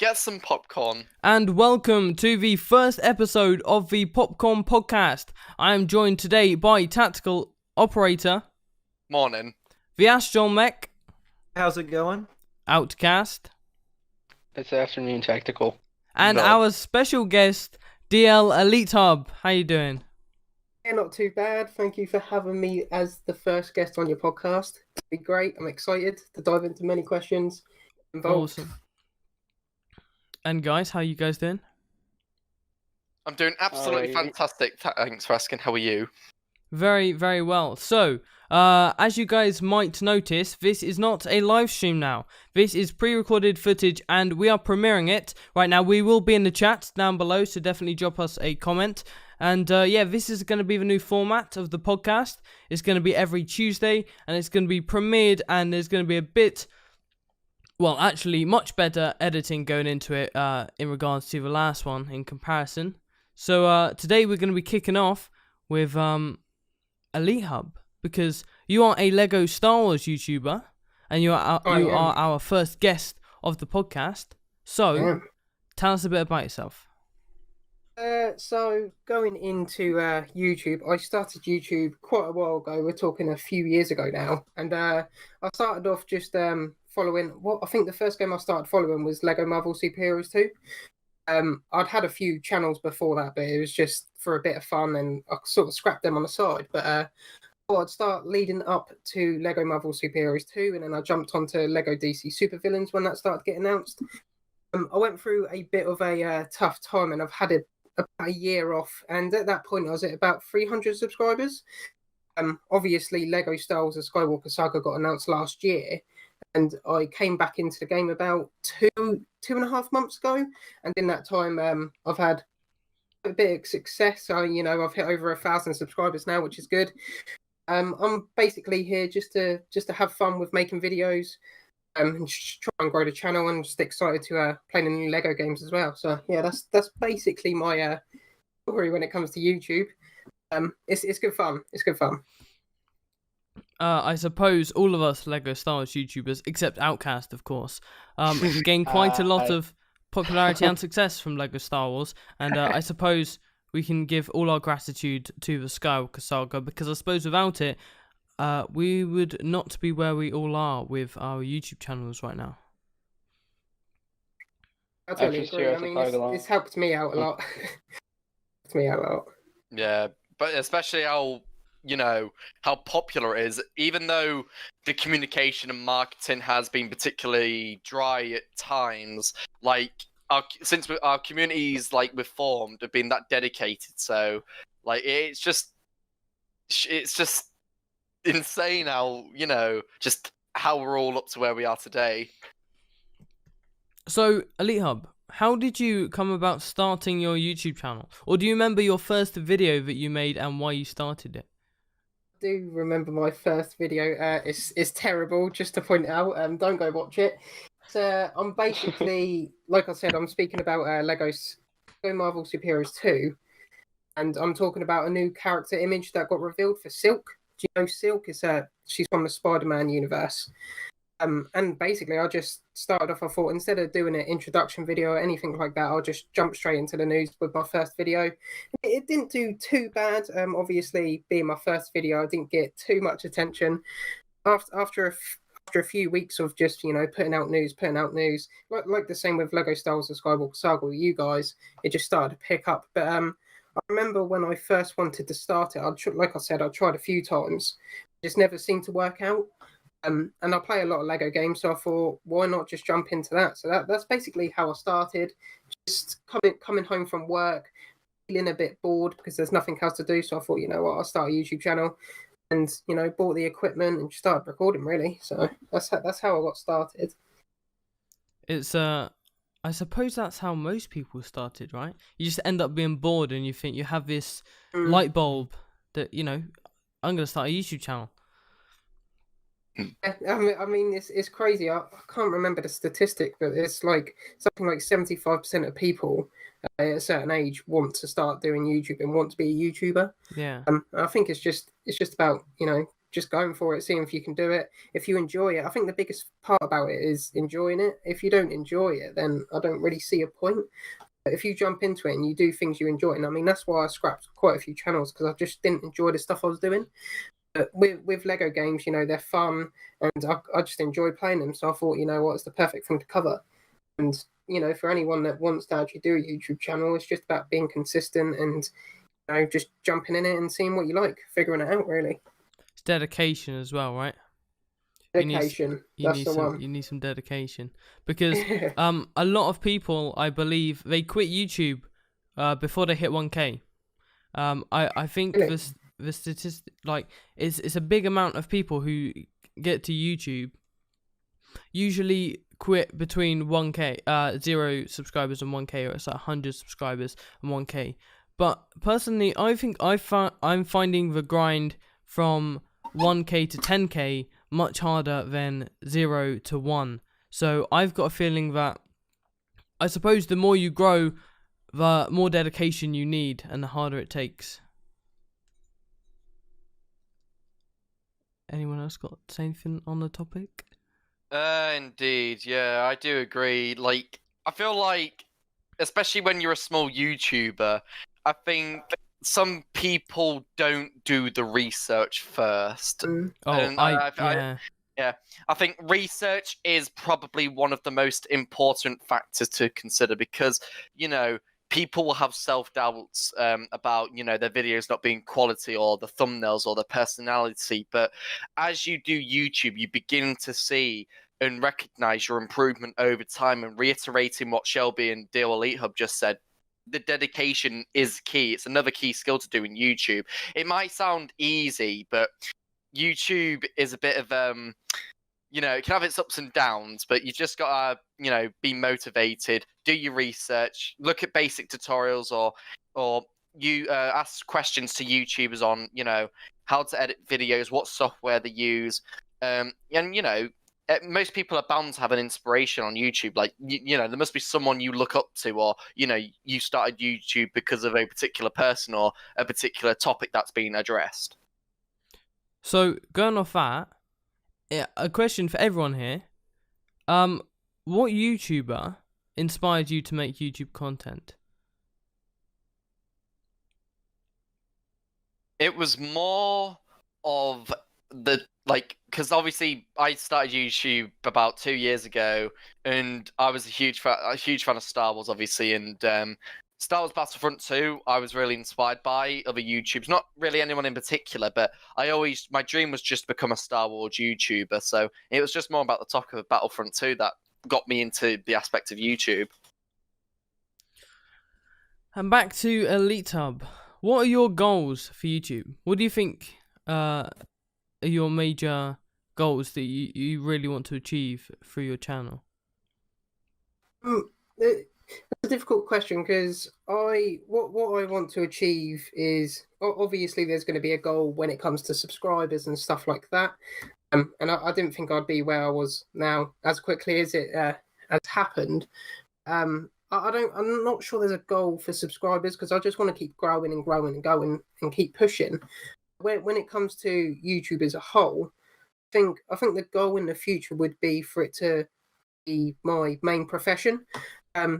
get some popcorn. And welcome to the first episode of the Popcorn Podcast. I am joined today by Tactical Operator. Morning. The Astral Mech. How's it going? Outcast. It's afternoon tactical. And No. our special guest, DL Elite Hub. How you doing? Yeah, not too bad. Thank you for having me as the first guest on your podcast. It'll be great. I'm excited to dive into many questions involved. Awesome. And guys, how you guys doing? I'm doing absolutely Alright. fantastic. Thanks for asking. How are you? Very, very well. So, as you guys might notice, this is not a live stream now. This is pre-recorded footage and we are premiering it right now. We will be in the chat down below, so definitely drop us a comment. And yeah, this is going to be the new format of the podcast. It's going to be every Tuesday and it's going to be premiered, and there's going to be a bit, well, actually much better editing going into it in regards to the last one in comparison. So today we're going to be kicking off with Elite Hub, because you are a Lego Star Wars YouTuber and you are our first guest of the podcast. So tell us a bit about yourself. So going into YouTube, I started YouTube quite a while ago. We're talking a few years ago now, and I started off just following. What I think the first game I started following was Lego Marvel Superheroes 2. I'd had a few channels before that, but it was just for a bit of fun, and I sort of scrapped them on the side. But I'd start leading up to Lego Marvel Superheroes 2, and then I jumped onto Lego DC Supervillains when that started getting announced. I went through a bit of a tough time, and I've had about a year off, and at that point I was at about 300 subscribers. Obviously Lego Star Wars: The Skywalker Saga got announced last year, and I came back into the game about two and a half months ago, and in that time I've had a bit of success. I've hit over 1,000 subscribers now, which is good. I'm basically here just to have fun with making videos, and just try and grow the channel, and just excited to play the new Lego games as well. So yeah, that's basically my story when it comes to YouTube. It's good fun. It's good fun. I suppose all of us Lego Star Wars YouTubers, except Outcast, of course, gained quite a lot of popularity and success from Lego Star Wars, and I suppose we can give all our gratitude to the Skywalker Saga, because I suppose without it, we would not be where we all are with our YouTube channels right now. I totally agree. I mean, it's helped me out a lot. Helped me out a lot. Yeah, but especially how popular it is, even though the communication and marketing has been particularly dry at times. Like since our communities we've formed have been that dedicated, so it's just insane how just how we're all up to where we are today. So, Elite Hub, how did you come about starting your YouTube channel? Or do you remember your first video that you made and why you started it? I do remember my first video. It's terrible, just to point out. Don't go watch it. So I'm basically, like I said, I'm speaking about Lego Marvel Superheroes 2, and I'm talking about a new character image that got revealed for Silk. Do you know Silk? She's from the Spider-Man universe. And basically, I just started off. I thought, instead of doing an introduction video or anything like that, I'll just jump straight into the news with my first video. It didn't do too bad. Obviously, being my first video, I didn't get too much attention. After a few weeks of just putting out news, like the same with Lego Star Wars: The Skywalker Saga with you guys, it just started to pick up. But I remember when I first wanted to start it, like I said, I tried a few times, just never seemed to work out. And I play a lot of Lego games, so I thought, why not just jump into that? So that's basically how I started. Just coming home from work, feeling a bit bored because there's nothing else to do. So I thought, you know what, I'll start a YouTube channel, and bought the equipment and started recording. Really, so that's how I got started. It's I suppose that's how most people started, right? You just end up being bored, and you think you have this light bulb that I'm gonna start a YouTube channel. I mean, it's crazy. I can't remember the statistic, but it's like something like 75% of people at a certain age want to start doing YouTube and want to be a YouTuber. Yeah. I think it's just about just going for it, seeing if you can do it. If you enjoy it, I think the biggest part about it is enjoying it. If you don't enjoy it, then I don't really see a point. But if you jump into it and you do things you enjoy, and I mean that's why I scrapped quite a few channels, because I just didn't enjoy the stuff I was doing. But with Lego games, they're fun, and I just enjoy playing them. So I thought, it's the perfect thing to cover. And for anyone that wants to actually do a YouTube channel, it's just about being consistent and just jumping in it and seeing what you like, figuring it out, really. It's dedication as well, right? Dedication. That's the one. You need some dedication, because a lot of people, I believe, they quit YouTube before they hit 1K. I think Really? the statistic, like, it's a big amount of people who get to YouTube usually quit between 1K, 0 subscribers and 1K, or it's like 100 subscribers and 1K. But personally, I think I'm finding the grind from 1K to 10K much harder than 0 to 1. So I've got a feeling that, I suppose, the more you grow, the more dedication you need and the harder it takes. Anyone else got to say anything on the topic? Indeed, yeah, I do agree. Like, I feel like, especially when you're a small YouTuber, I think some people don't do the research first. Oh, And I think research is probably one of the most important factors to consider, because, people will have self-doubts about, their videos not being quality, or the thumbnails, or the personality. But as you do YouTube, you begin to see and recognize your improvement over time. And reiterating what Shelby and Deal Elite Hub just said, the dedication is key. It's another key skill to do in YouTube. It might sound easy, but YouTube is a bit of it can have its ups and downs, but you just gotta be motivated, do your research, look at basic tutorials, or you ask questions to YouTubers on how to edit videos, what software they use, and most people are bound to have an inspiration on YouTube. Like, there must be someone you look up to, or, you started YouTube because of a particular person or a particular topic that's being addressed. So, going off that, a question for everyone here. What YouTuber inspired you to make YouTube content? It was more of because obviously I started YouTube about 2 years ago, and I was a huge fan of Star Wars, obviously, and Star Wars Battlefront 2 I was really inspired by other YouTubers, not really anyone in particular, but my dream was just to become a Star Wars YouTuber, so it was just more about the talk of Battlefront 2 that got me into the aspect of YouTube. And back to Elite Hub. What are your goals for YouTube? What do you think are your major goals that you really want to achieve through your channel? It's a difficult question, because what I want to achieve is, obviously there's going to be a goal when it comes to subscribers and stuff like that. And I didn't think I'd be where I was now as quickly as it has happened. I'm not sure there's a goal for subscribers, because I just want to keep growing and growing and going and keep pushing. When it comes to YouTube as a whole, I think the goal in the future would be for it to be my main profession.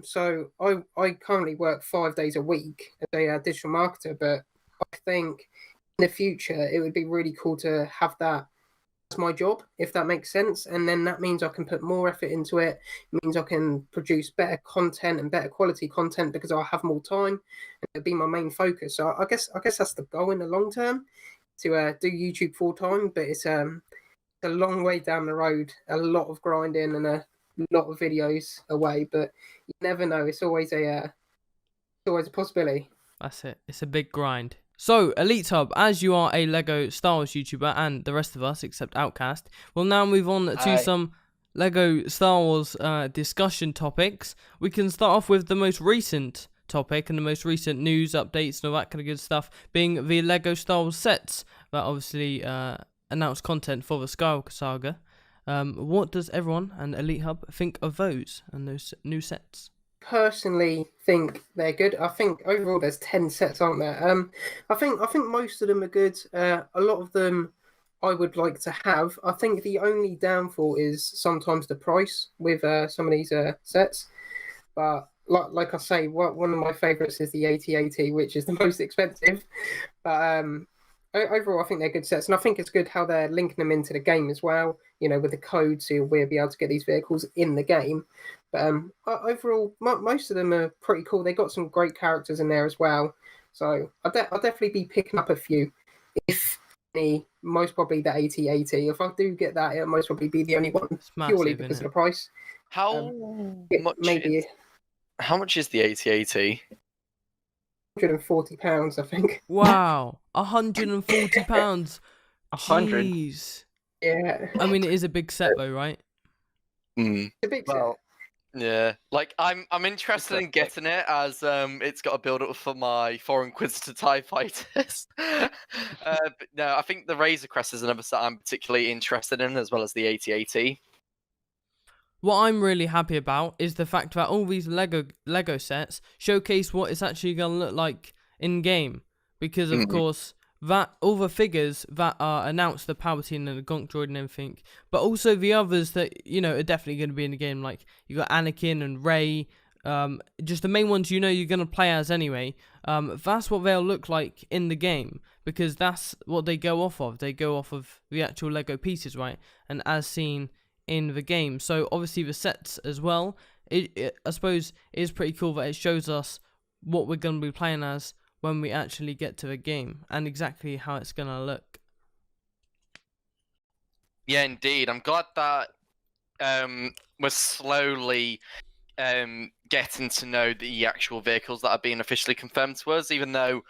So I currently work 5 days a week as a digital marketer, but I think in the future it would be really cool to have that as my job, if that makes sense. And then that means I can put more effort into it. It means I can produce better content and better quality content, because I'll have more time, and it'll be my main focus. So I guess that's the goal in the long term, to do YouTube full time. But it's a long way down the road, a lot of grinding and a lot of videos away. But you never know. It's always a possibility. That's it. It's a big grind. So, Elite Hub, as you are a Lego Star Wars YouTuber, and the rest of us, except Outcast, we'll now move on to some Lego Star Wars discussion topics. We can start off with the most recent topic and the most recent news updates and all that kind of good stuff, being the Lego Star Wars sets that obviously announced content for the Skywalker Saga. What does everyone and Elite Hub think of those and those new sets? Personally think they're good. I think overall there's 10 sets, aren't there? I think most of them are good. A lot of them I would like to have. I think the only downfall is sometimes the price with some of these sets. But like I say, one of my favourites is the AT-AT, which is the most expensive. But overall, I think they're good sets, and I think it's good how they're linking them into the game as well. You know, with the code, so we'll be able to get these vehicles in the game. But overall, most of them are pretty cool. They got some great characters in there as well. So I'll definitely be picking up a few. If any, most probably the AT-AT. If I do get that, it'll most probably be the only one, It's purely massive, because isn't of the price. How much? Maybe How much is the AT-AT? £140, I think. Wow, £140. 100. Jeez. Yeah, I mean, it is a big set though, right? Mm. a big Well, Yeah, like I'm interested in getting it as it's got a build up for my Foreign Inquisitor TIE fighters. But no, I think the Razor Crest is another set I'm particularly interested in, as well as the AT-AT. What I'm really happy about is the fact that all these Lego sets showcase what it's actually gonna look like in game, because of course that all the figures that are announced, the Palpatine and the Gonk Droid and everything, but also the others that are definitely going to be in the game, like you got Anakin and Rey, just the main ones you're going to play as anyway. That's what they'll look like in the game, because that's what they go off of. They go off of the actual Lego pieces, right? And as seen in the game. So obviously the sets as well. I suppose it is pretty cool that it shows us what we're going to be playing as when we actually get to the game, and exactly how it's going to look. Yeah, indeed. I'm glad that we're slowly getting to know the actual vehicles that are being officially confirmed to us, even though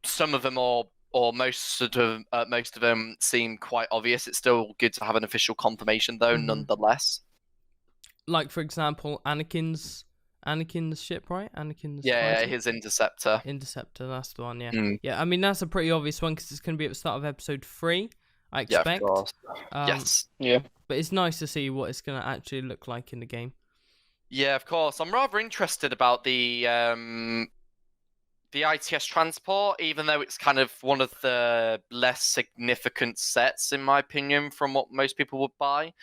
some of them or most of them seem quite obvious. It's still good to have an official confirmation, though, nonetheless. Like, for example, Anakin's ship, right? Anakin's Yeah, fighter? his Interceptor. Interceptor, that's the one, yeah. Mm. Yeah, I mean, that's a pretty obvious one, because it's going to be at the start of episode 3, I expect. Yeah, of course. Yes. yeah. But it's nice to see what it's going to actually look like in the game. Yeah, of course. I'm rather interested about the ITS transport, even though it's kind of one of the less significant sets, in my opinion, from what most people would buy.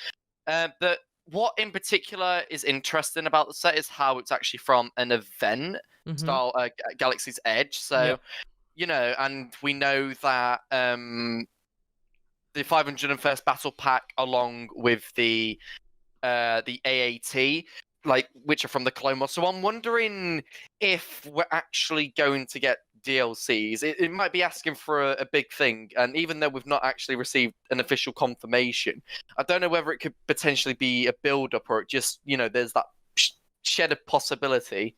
But what in particular is interesting about the set is how it's actually from an event style, Galaxy's Edge. So, and we know that the 501st Battle Pack, along with the AAT, which are from the Clone Wars. So I'm wondering if we're actually going to get DLCs. It might be asking for a big thing, and even though we've not actually received an official confirmation, I don't know whether it could potentially be a build-up, or it just, there's that shed of possibility.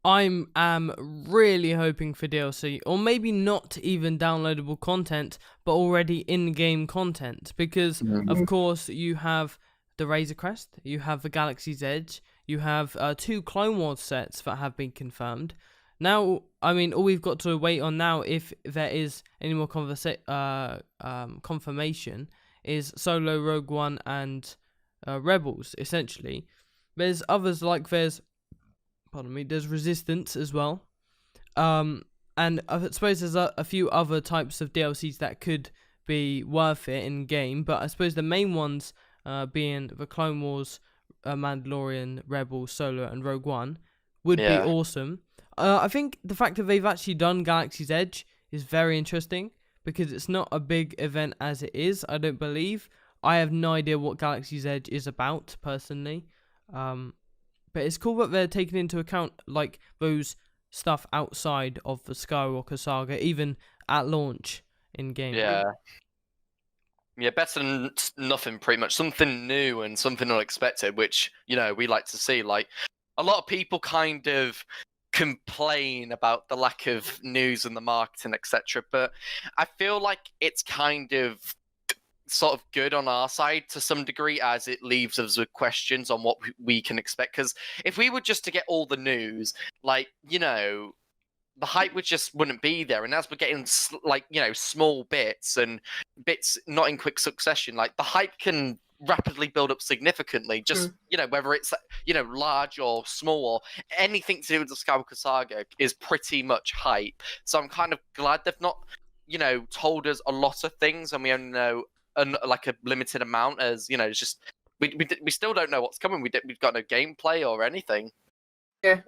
I am really hoping for DLC, or maybe not even downloadable content, but already in-game content, because of course you have the Razor Crest, you have the Galaxy's Edge, you have 2 Clone Wars sets that have been confirmed. Now, I mean, all we've got to wait on now, if there is any more confirmation, is Solo, Rogue One, and Rebels, essentially. There's others, like there's Resistance as well. And I suppose there's a few other types of DLCs that could be worth it in game, but I suppose the main ones being the Clone Wars, Mandalorian, Rebels, Solo, and Rogue One would be awesome. I think the fact that they've actually done Galaxy's Edge is very interesting, because it's not a big event as it is, I don't believe. I have no idea what Galaxy's Edge is about, personally. But it's cool that they're taking into account, like, those stuff outside of the Skywalker saga, even at launch in-game. Yeah. Yeah, better than nothing, pretty much. Something new and something unexpected, which, we like to see. Like, a lot of people kind of complain about the lack of news and the marketing, etc. But I feel like it's kind of sort of good on our side to some degree, as it leaves us with questions on what we can expect. Because if we were just to get all the news, the hype wouldn't be there. And as we're getting small bits and bits not in quick succession, like, the hype can rapidly build up significantly, just whether it's large or small, or anything to do with the Skywalker saga is pretty much hype. So I'm kind of glad they've not told us a lot of things, and we only know like a limited amount. As it's just we still don't know what's coming. We've got no gameplay or anything. Yeah,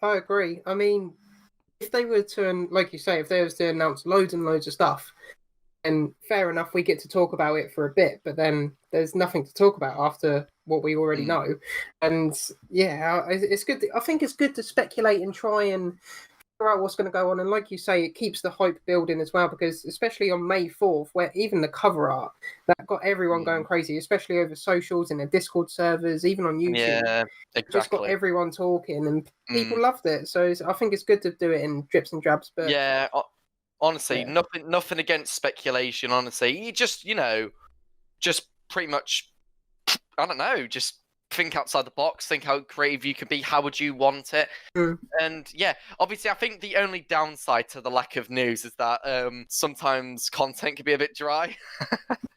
I agree. I mean, if they were to, like you say, if they was to announce loads and loads of stuff, then fair enough, we get to talk about it for a bit, but then there's nothing to talk about after what we already know. And yeah, it's good. I think it's good to speculate and try and figure out what's going to go on. And like you say, it keeps the hype building as well, because especially on May 4th, where even the cover art, that got everyone going crazy, especially over socials and the Discord servers, even on YouTube. Yeah, exactly. Just got everyone talking, and people loved it. So I think it's good to do it in drips and drabs. But yeah, honestly, nothing against speculation. Honestly, you just just pretty much, I don't know, just think outside the box, think how creative you could be, how would you want it. And yeah, obviously I think the only downside to the lack of news is that sometimes content can be a bit dry.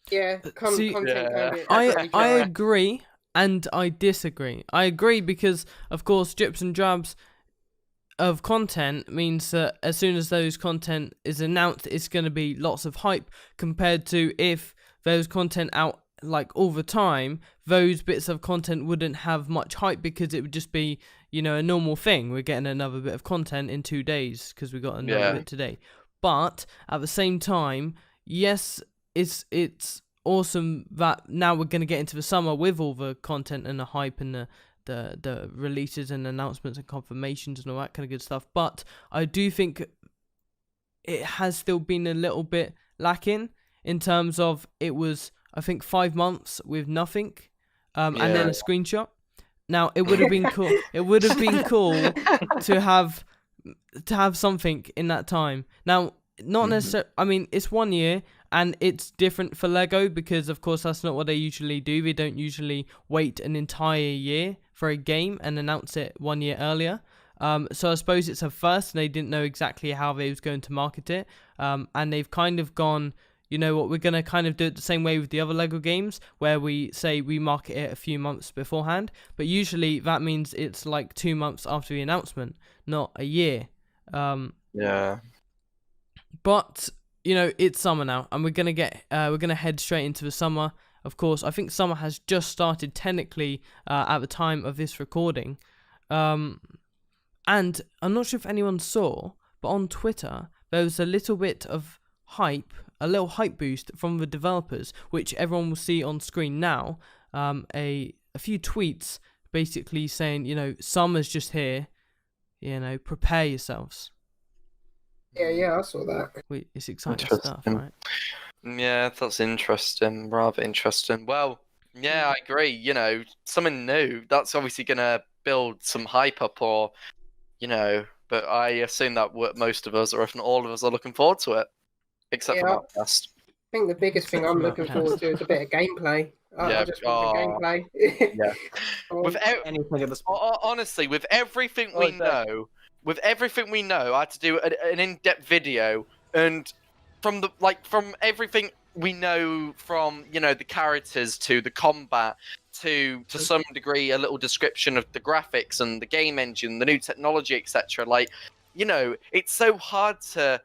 Yeah, content can be I agree and I disagree. I agree because of course drips and drabs of content means that as soon as those content is announced, it's going to be lots of hype, compared to if those content out like all the time, those bits of content wouldn't have much hype because it would just be, a normal thing. We're getting another bit of content in 2 days because we got another bit today. But at the same time, yes, it's awesome that now we're going to get into the summer with all the content and the hype and the releases and announcements and confirmations and all that kind of good stuff. But I do think it has still been a little bit lacking in terms of it was, I think, 5 months with nothing, and then a screenshot. Now it would have been cool. It would have been cool to have something in that time. Now, not necessarily. I mean, it's 1 year, and it's different for Lego because, of course, that's not what they usually do. They don't usually wait an entire year for a game and announce it 1 year earlier. So I suppose it's a first, and they didn't know exactly how they was going to market it. And they've kind of gone, you know what, we're going to kind of do it the same way with the other Lego games, where we say we market it a few months beforehand. But usually that means it's like 2 months after the announcement, not a year. Yeah. But, it's summer now, and we're going to head straight into the summer. Of course, I think summer has just started technically at the time of this recording. And I'm not sure if anyone saw, but on Twitter, there was a little bit of hype, a little hype boost from the developers, which everyone will see on screen now. A few tweets basically saying, summer's just here, prepare yourselves. Yeah, I saw that. It's exciting stuff, right? Yeah, that's interesting. Rather interesting. Well, yeah, I agree. Something new. That's obviously going to build some hype up, or, but I assume that most of us, or if not all of us, are looking forward to it, except for Outcast. I think the biggest thing I'm looking forward to is a bit of gameplay. I just want the gameplay. Yeah. Honestly, with everything we know. With everything we know, I had to do an in-depth video, and from everything we know, from the characters to the combat to some degree a little description of the graphics and the game engine, the new technology, etc. It's so hard to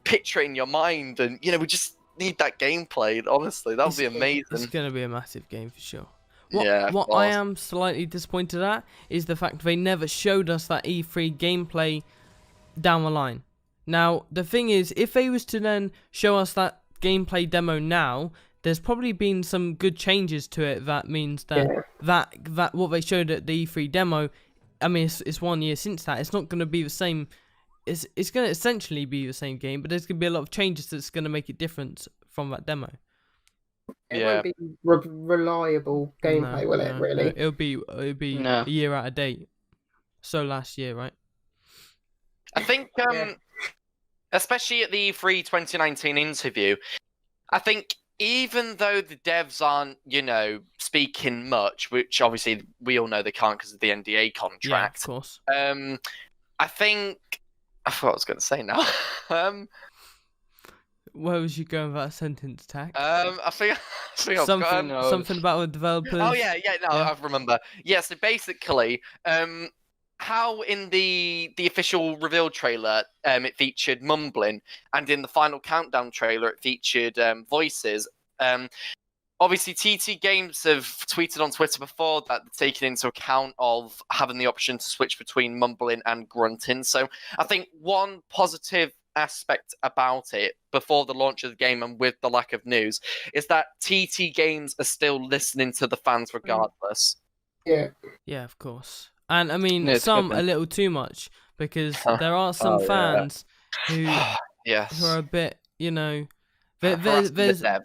picture it in your mind, and we just need that gameplay. Honestly, that would be amazing. It's gonna be a massive game for sure. What I am slightly disappointed at is the fact they never showed us that E3 gameplay down the line. Now, the thing is, if they was to then show us that gameplay demo now, there's probably been some good changes to it. That means that that what they showed at the E3 demo, I mean, it's 1 year since that. It's not going to be the same. It's going to essentially be the same game, but there's going to be a lot of changes that's going to make it different from that demo. It won't be reliable gameplay, will it? Really? No. It'll be a year out of date. So last year, right? I think, especially at the E3 2019 interview, I think even though the devs aren't, speaking much, which obviously we all know they can't because of the NDA contract. Yeah, of course. I think I forgot what I was going to say now. Where was you going with that sentence, Tack? I think something about the developers. Oh yeah, I remember. Yeah, so basically, how in the official reveal trailer it featured mumbling, and in the final countdown trailer it featured voices. Obviously, TT Games have tweeted on Twitter before that they're taking into account of having the option to switch between mumbling and grunting. So I think one positive aspect about it before the launch of the game and with the lack of news is that TT Games are still listening to the fans regardless. Yeah. Yeah, of course. And I mean, Yeah, it's some good. a little too much, because there are some Oh, yeah. fans who Yes. who are a bit, Harassing there's the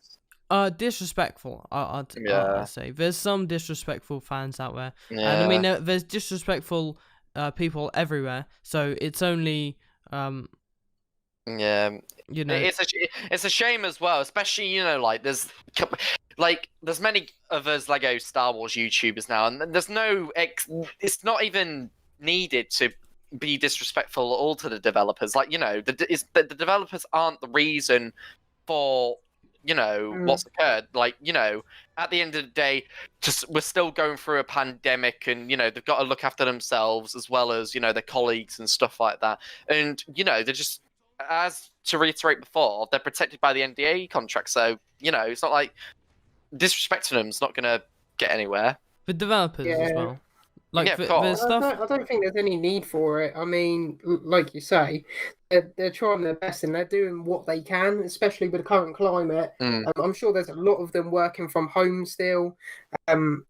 devs. disrespectful. Yeah. I'd say there's some disrespectful fans out there, and I Yeah. mean there's disrespectful people everywhere. So it's only Yeah. It's a shame as well, especially like there's many of us Lego Star Wars YouTubers now, and there's no it's not even needed to be disrespectful at all to the developers. The developers aren't the reason for what's occurred. At the end of the day, we're still going through a pandemic, and they've got to look after themselves as well as their colleagues and stuff like that. And they're just, as to reiterate before, they're protected by the NDA contract. So it's not like disrespecting them's not gonna get anywhere. the developers as well. Like of there's course. stuff. I don't think there's any need for it. I mean, like you say, they're trying their best and they're doing what they can, especially with the current climate. I'm sure there's a lot of them working from home still. And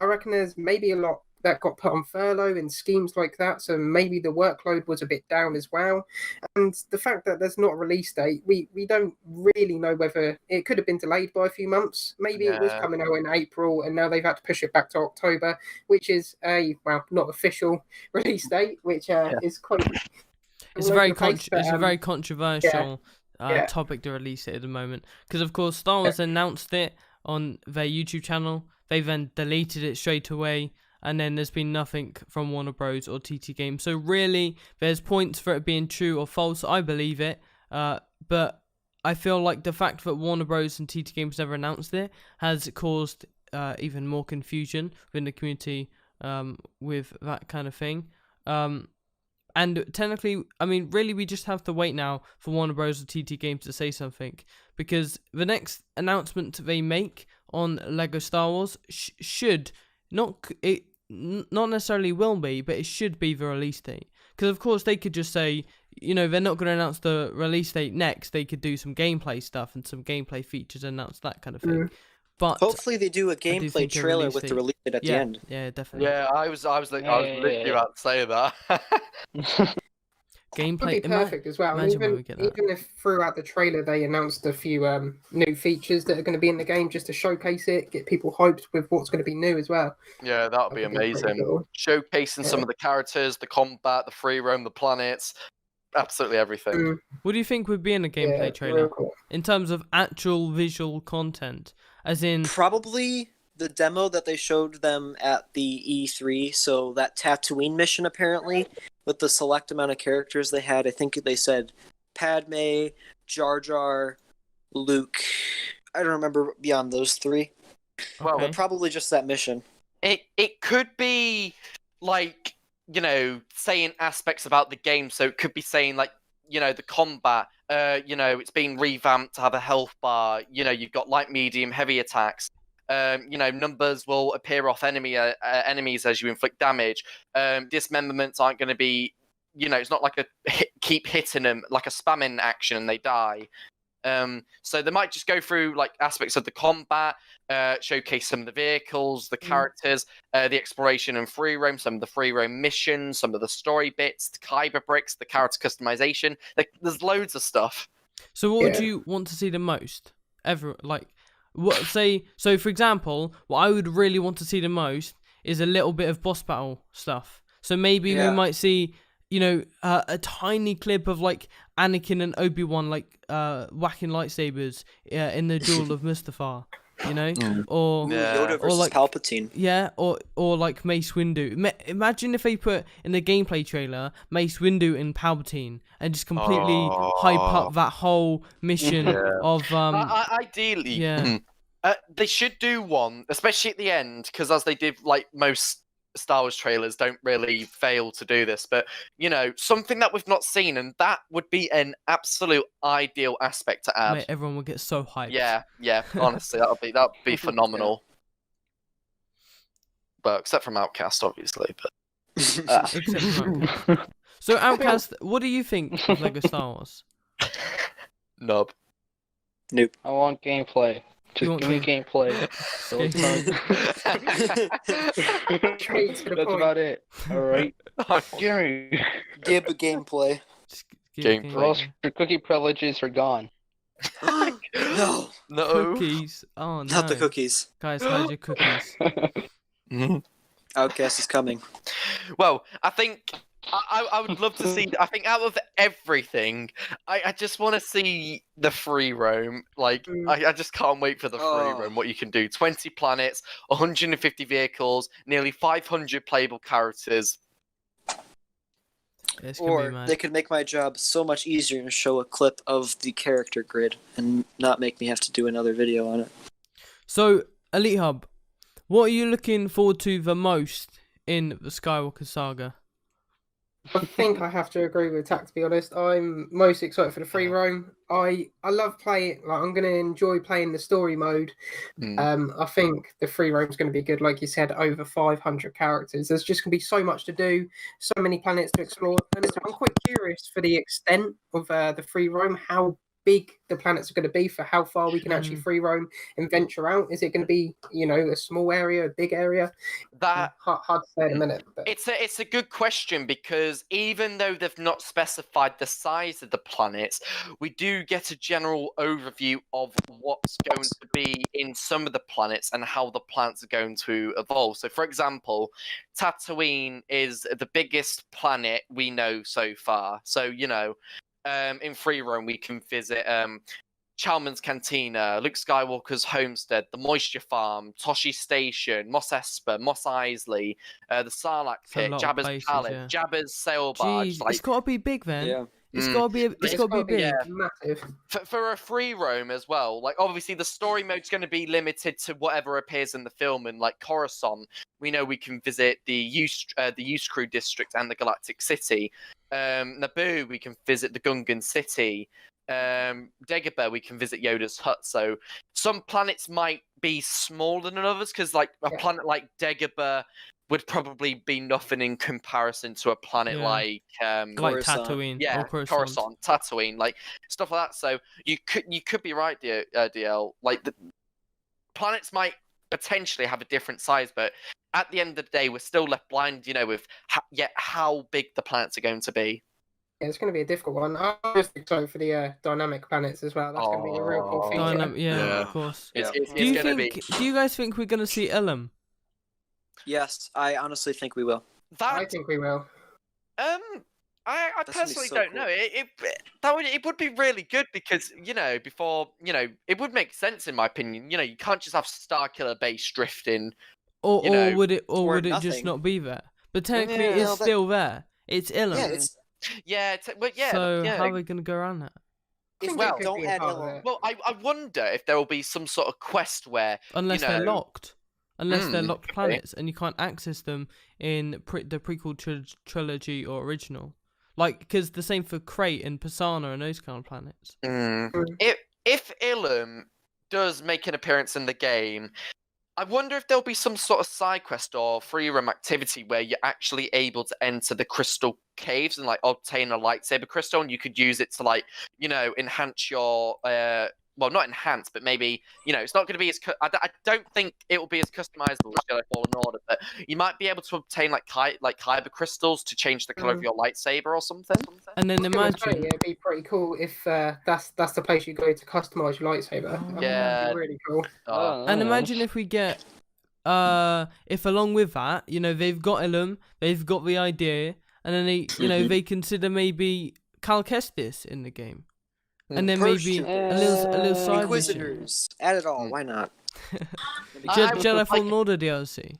I reckon there's maybe a lot that got put on furlough and schemes like that. So maybe the workload was a bit down as well. And the fact that there's not a release date, we don't really know whether it could have been delayed by a few months. Maybe it was coming out in April and now they've had to push it back to October, which is not official release date, which is quite... It's a very controversial topic to release it at the moment, because of course Star Wars announced it on their YouTube channel. They then deleted it straight away, and then there's been nothing from Warner Bros. Or TT Games. So really, there's points for it being true or false. I believe it, but I feel like the fact that Warner Bros. And TT Games never announced it has caused even more confusion within the community with that kind of thing. And technically, I mean, really, we just have to wait now for Warner Bros. Or TT Games to say something, because the next announcement they make on Lego Star Wars should not necessarily will be, but it should be the release date. Because of course they could just say, they're not going to announce the release date next. They could do some gameplay stuff and some gameplay features, and announce that kind of thing. But hopefully they do a gameplay trailer with the release date at the end. Yeah, definitely. Yeah, I was literally about to say that. Gameplay would be perfect as well. And even if throughout the trailer they announced a few new features that are going to be in the game just to showcase it, get people hyped with what's going to be new as well. Yeah, that would be amazing. Cool. Showcasing some of the characters, the combat, the free roam, the planets, absolutely everything. What do you think would be in a gameplay trailer in terms of actual visual content? As in, probably the demo that they showed them at the E3. So that Tatooine mission, apparently, with the select amount of characters they had. I think they said Padme, Jar Jar, Luke. I don't remember beyond those three. Well, but probably just that mission. It could be like, saying aspects about the game. So it could be saying like, the combat, it's been revamped to have a health bar. You've got light, medium, heavy attacks. Numbers will appear off enemies as you inflict damage. Dismemberments aren't going to be, it's not like keep hitting them like a spamming action and they die. So they might just go through like aspects of the combat, showcase some of the vehicles, the characters, the exploration and free roam, some of the free roam missions, some of the story bits, the Kyber bricks, the character customization. There's loads of stuff. So what would you want to see the most ever? Like, so for example, what I would really want to see the most is a little bit of boss battle stuff. So maybe we might see, a tiny clip of like Anakin and Obi-Wan whacking lightsabers in the Duel of Mustafar, or Yoda versus like Palpatine. Or like Mace Windu. Imagine if they put in the gameplay trailer Mace Windu and Palpatine and just completely hype up that whole mission of ideally. They should do one, especially at the end, because as they did like most Star Wars trailers don't really fail to do this, but something that we've not seen, and that would be an absolute ideal aspect to add. Mate, everyone will get so hyped. Yeah. Honestly, that'd be phenomenal. But except from Outcast, obviously. But Except for Outcast. So Outcast, what do you think of Lego Star Wars? Nub. Nope. I want gameplay. Just want give me gameplay. So it's Straight to the That's point. about it. All right. Gary. Give a gameplay. Just give Gameplay. Or else your cookie privileges are gone. No, Cookies. Oh no. not the cookies. Guys, hide your cookies. Outcast is coming. Well, I think I would love to see. I think out of everything, I just want to see the free roam. Like, I just can't wait for the free roam. What you can do: 20 planets, 150 vehicles, nearly 500 playable characters. It's gonna be Or mad. they could make my job so much easier and show a clip of the character grid and not make me have to do another video on it. So, Elite Hub, what are you looking forward to the most in the Skywalker saga? I think I have to agree with Tak, to be honest. I'm most excited for the free roam. I love playing, like, I'm going to enjoy playing the story mode. I think the free roam is going to be good, like you said, over 500 characters. There's just going to be so much to do, so many planets to explore. And I'm quite curious for the extent of the free roam, how big the planets are going to be, for how far we can actually free roam and venture out. Is it going to be, a small area, a big area? That Hard to say in a minute. But... It's a good question, because even though they've not specified the size of the planets, we do get a general overview of what's going to be in some of the planets and how the planets are going to evolve. So, for example, Tatooine is the biggest planet we know so far. So, in free roam we can visit Chalmers Cantina, Luke Skywalker's homestead, the Moisture Farm, Toshi Station, Mos Espa, Mos Eisley, the Sarlacc Pit, Jabba's Palace, Jabba's Sail Barge. Jeez, it's got to be big then. Yeah. It's got to be. It's got to be big. Massive. For a free roam as well, like, obviously the story mode's going to be limited to whatever appears in the film, and like Coruscant, we know we can visit the Crew district and the Galactic City. Naboo, we can visit the Gungan City. Dagobah, we can visit Yoda's hut. So some planets might be smaller than others, because like a planet like Dagobah would probably be nothing in comparison to a planet like Tatooine, or Coruscant, Tatooine, like stuff like that. So you could be right, DL. Like, the planets might potentially have a different size, but at the end of the day, we're still left blind, with how big the planets are going to be. Yeah, it's going to be a difficult one. I'm just excited for the dynamic planets as well. That's going to be a real cool feature. Of course. Yeah. Do you guys think we're going to see Ilum? Yes, I honestly think we will. I think we will. I That's gonna be personally so don't cool. know. It would be really good, because it would make sense, in my opinion. You can't just have Starkiller base drifting. Or would it or just nothing. not be there? But technically, Yeah, it's still there. It's Ilum. So how are we going to go around that? Don't add Ilum. Well, I wonder if there will be some sort of quest where, Unless they're locked. Unless they're locked okay. planets and you can't access them in the prequel trilogy or original. Like, because the same for Crate and Pisana and those kind of planets. If Ilum does make an appearance in the game, I wonder if there'll be some sort of side quest or free roam activity where you're actually able to enter the crystal caves and like obtain a lightsaber crystal, and you could use it to like, enhance your well, not enhance, but maybe, it's not going to be as... I don't think it will be as customizable as Jedi Fallen Order, but you might be able to obtain like kyber crystals to change the color of your lightsaber or something. And then imagine... it'd be pretty cool if that's the place you go to customize your lightsaber. That'd be really cool. And imagine if we get... if along with that, they've got Ilum, they've got the idea, and then they, they consider maybe Cal Kestis in the game. And then maybe a little side Inquisitors. Add it all. Why not? Jedi Fallen Order DLC.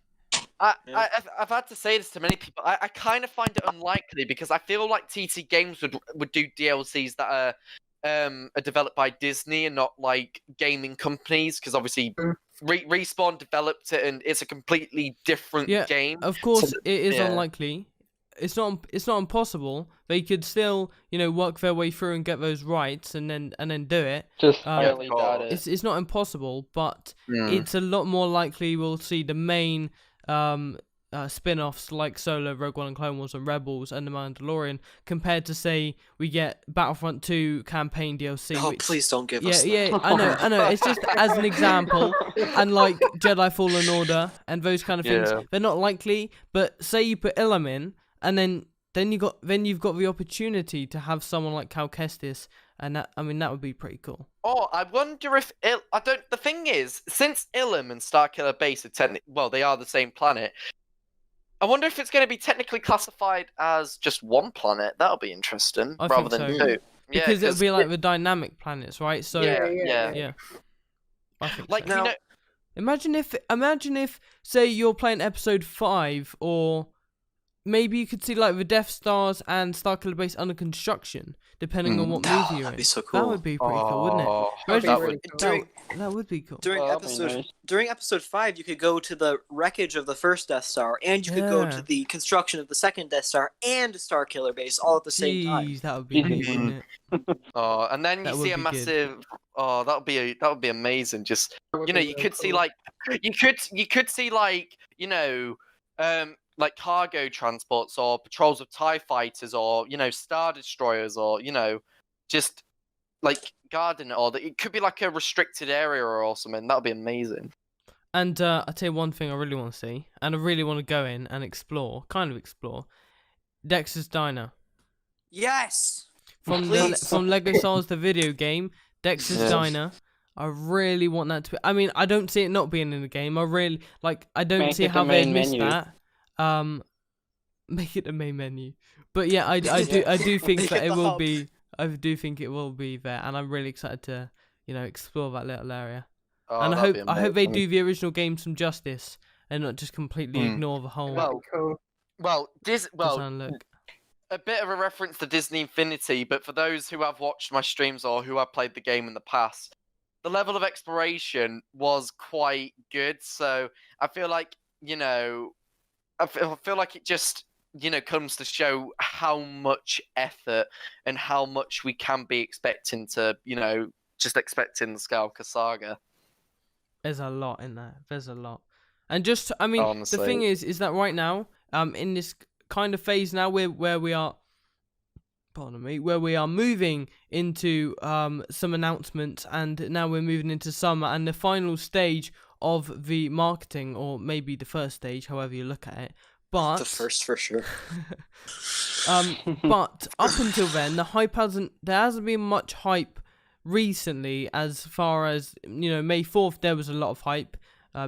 I've had to say this to many people. I kind of find it unlikely, because I feel like TT Games would do DLCs that are developed by Disney and not like gaming companies, because obviously Respawn developed it, and it's a completely different Yeah, game. of course, So, it is yeah. unlikely. It's not impossible. They could still, work their way through and get those rights, and then do it. Just Um, highly Yeah, doubt it. It's not impossible, but Mm. it's a lot more likely we'll see the main spin-offs like Solo, Rogue One and Clone Wars and Rebels and The Mandalorian, compared to, say, we get Battlefront 2 campaign DLC. Oh, which, please don't give us that. yeah, I know. It's just as an example, and like Jedi Fallen Order and those kind of things, Yeah. they're not likely. But say you put Ilum in, and then you've got the opportunity to have someone like Cal Kestis, and that would be pretty cool. Oh, I wonder if the thing is, since Ilum and Starkiller Base are they are the same planet. I wonder if it's going to be technically classified as just one planet. That'll be interesting, I rather think than so. two. Because Yeah, it'll be like the dynamic planets, right? So yeah. yeah. I think Like so. Now- Imagine if, say, you're playing episode 5, or maybe you could see like the Death Stars and Starkiller Base under construction, depending on what movie you're That'd in. be so That cool. would be pretty cool, wouldn't it? Oh, That'd be that really would. cool. That would be cool. During Well, that'd be episode nice. during episode 5, you could go to the wreckage of the first Death Star, and you could go Yeah. to the construction of the second Death Star and Starkiller Base all at the same time. Jeez, that would be neat, wouldn't it? Oh, and then you That see would a be good. massive. Oh, that would be amazing. Just That would you know, be you really could see cool. like you could see like like cargo transports or patrols of TIE fighters or star destroyers or just like guarding it, or it could be like a restricted area or something. That would be amazing. And I'll tell you one thing I really want to see, and I really want to go in and explore, Dexter's Diner. Yes. From Please. from Lego Star Wars the video game, Dexter's Yeah. Diner. I really want that to be. I mean, I don't see it not being in the game. I don't Make see it how the they main missed menu. that. Make it the main menu. But yeah, I do think Make that it it the will hub. be. I do think it will be there, and I'm really excited to explore that little area. Oh, And that'd be I hope they amazing. do the original game some justice and not just completely Mm. ignore the whole Well, Cool. Well, design look. a bit of a reference to Disney Infinity, but for those who have watched my streams or who have played the game in the past, the level of exploration was quite good. So I feel like I feel like it just comes to show how much effort and how much we can be expecting to just expecting the Skywalker saga. There's a lot in there. There's a lot. And just, I mean, the Honestly. thing is that right now, in this kind of phase now where we are, pardon me, where we are moving into some announcements, and now we're moving into summer and the final stage of the marketing, or maybe the first stage, however you look at it. But The first for sure. but up until then, there hasn't been much hype recently. As far as May 4th, there was a lot of hype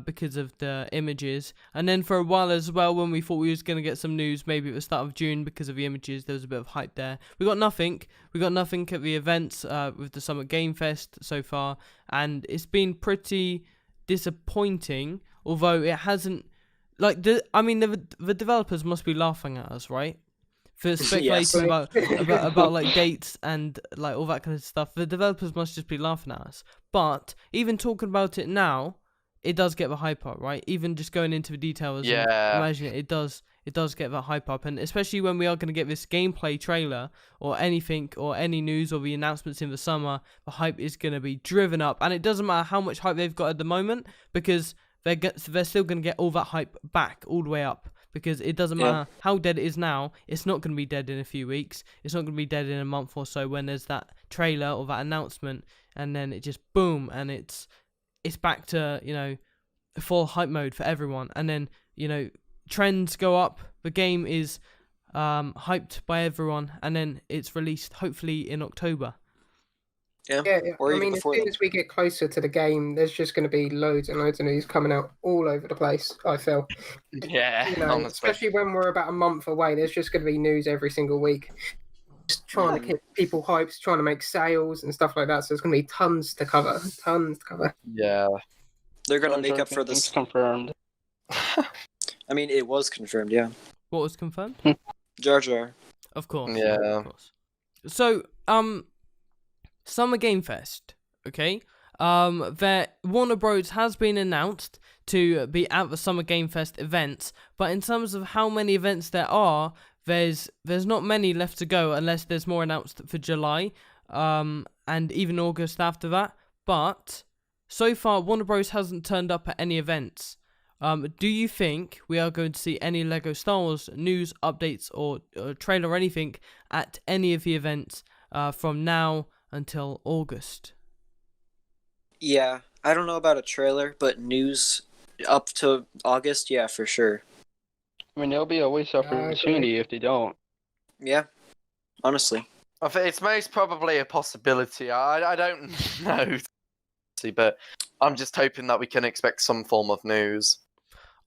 because of the images, and then for a while as well, when we thought we was gonna get some news, maybe at the start of June, because of the images, there was a bit of hype there. We got nothing at the events with the Summer Game Fest so far, and it's been pretty disappointing. Although it hasn't. The developers must be laughing at us, right? For speculating about like dates and like all that kind of stuff. The developers must just be laughing at us. But even talking about it now, it does get the hype up, right? Even just going into the details, and Yeah. imagine it does get that hype up, and especially when we are going to get this gameplay trailer or anything or any news or the announcements in the summer, the hype is going to be driven up, and it doesn't matter how much hype they've got at the moment, because they're still going to get all that hype back all the way up, because it doesn't matter how dead it is now. It's not going to be dead in a few weeks. It's not going to be dead in a month or so when there's that trailer or that announcement, and then it just boom, and it's back to full hype mode for everyone, and then trends go up. The game is hyped by everyone, and then it's released hopefully in October. Yeah. Or I even mean, as before soon then. as we get closer to the game, there's just going to be loads and loads of news coming out all over the place, I feel. Yeah, honestly. Especially when we're about a month away, there's just going to be news every single week. Just trying to keep people hyped, trying to make sales and stuff like that. So there's going to be tons to cover. Yeah. They're gonna Jar make Jar up for Binks this. confirmed. I mean, it was confirmed. Yeah. What was confirmed? Jar Jar. Of course. Yeah. Of course. So, Summer Game Fest, okay? that Warner Bros has been announced to be at the Summer Game Fest events, but in terms of how many events there are, there's not many left to go unless there's more announced for July, and even August after that. But so far, Warner Bros hasn't turned up at any events. Do you think we are going to see any Lego Star Wars news, updates, or trailer or anything at any of the events from now until August? Yeah, I don't know about a trailer, but news up to August, yeah, for sure. I mean, there'll be a waste of opportunity if they don't. Yeah, honestly. I think it's most probably a possibility. I don't know, but I'm just hoping that we can expect some form of news.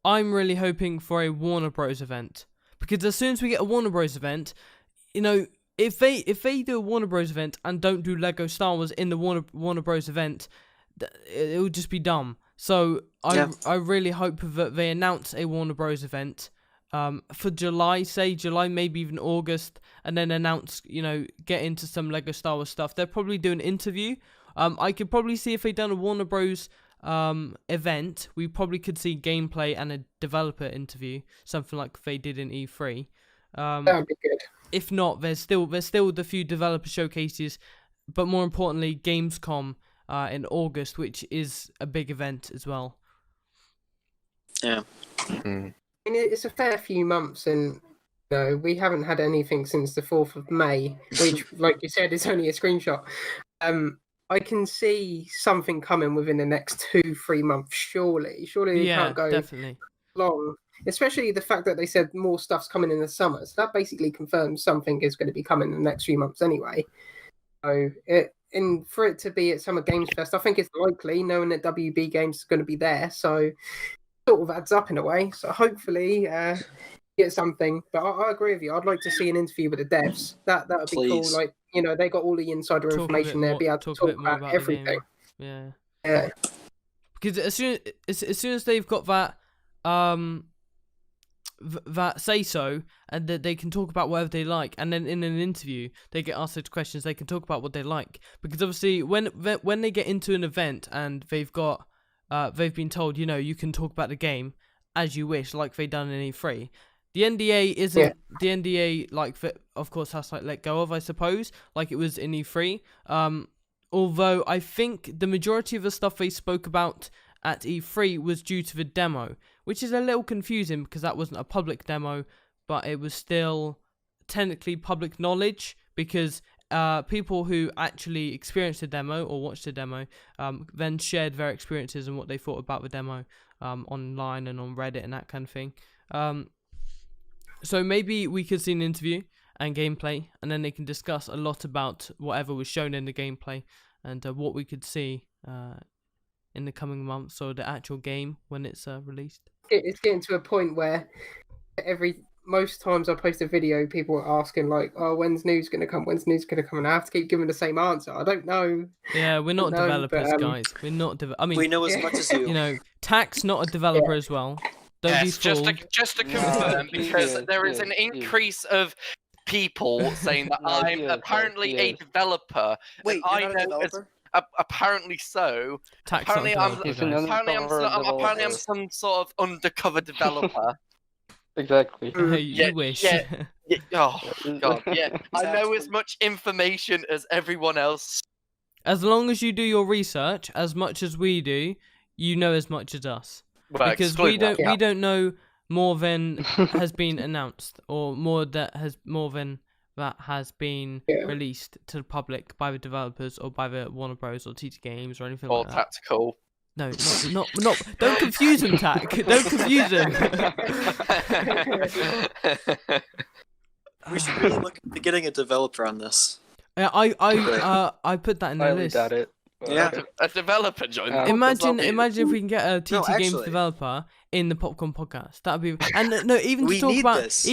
I'm really hoping for a Warner Bros event, because as soon as we get a Warner Bros event, you know, if they do a Warner Bros event and don't do Lego Star Wars in the Warner Bros event, it would just be dumb. So I really hope that they announce a Warner Bros event for July, maybe even August, and then announce, you know, get into some Lego Star Wars stuff. They'll probably do an interview. I could probably see if they done a Warner Bros event, we probably could see gameplay and a developer interview, something like they did in E3. That would be good. If not, there's still the few developer showcases, but more importantly, Gamescom in August, which is a big event as well. Yeah. I mean, it's a fair few months, and we haven't had anything since the 4th of May, which, like you said, is only a screenshot. I can see something coming within the next 2-3 months, surely. Surely they can't go definitely long. Especially the fact that they said more stuff's coming in the summer. So that basically confirms something is going to be coming in the next few months anyway. So for it to be at Summer Games Fest, I think it's likely, knowing that WB Games is going to be there. So sort of adds up in a way. So hopefully get something. But I agree with you. I'd like to see an interview with the devs. That would be cool. Like, you know, they got all the insider information there, be able to talk about everything. Yeah. Yeah. Because as soon as they've got that that say so, and that they can talk about whatever they like, and then in an interview they get asked those questions, they can talk about what they like. Because obviously when they get into an event and they've been told, you know, you can talk about the game as you wish, like they done in E3. The NDA isn't the NDA, like, of course has to let go of, I suppose, like it was in E3. Although I think the majority of the stuff they spoke about at E3 was due to the demo, which is a little confusing because that wasn't a public demo, but it was still technically public knowledge, because people who actually experienced the demo or watched the demo then shared their experiences and what they thought about the demo online and on Reddit and that kind of thing. So maybe we could see an interview and gameplay, and then they can discuss a lot about whatever was shown in the gameplay and what we could see in the coming months, or the actual game when it's released. It's getting to a point where most times I post a video, people are asking like, "Oh, when's news going to come? When's news going to come?" And I have to keep giving the same answer. I don't know. Yeah, we're not developers, guys. We're not. I mean, we know as much as you. You know, Tack's not a developer as well. Don't be fooled. Just to confirm, because there is an increase of people saying that I'm apparently a developer. Wait, I you're not a know developer? Apparently so. Tack's Apparently not a developer, guys. Apparently I'm some sort of undercover developer. Exactly. You wish. Yeah. Oh god. Yeah. I know Exactly. as much information as everyone else. As long as you do your research as much as we do, you know as much as us. Well, Because we don't know more than has been announced, or more that has been released to the public by the developers or by the Warner Bros. Or TT Games or anything Or like that. tactical. No, not. Don't confuse him, Tack. Don't confuse him. We should really look into getting a developer on this. I put that in the Highly list. doubt it. Yeah. A developer joined. Imagine if we can get a TT Games actually. developer in the Popcorn podcast. That'd be, and no, even We to talk need about this.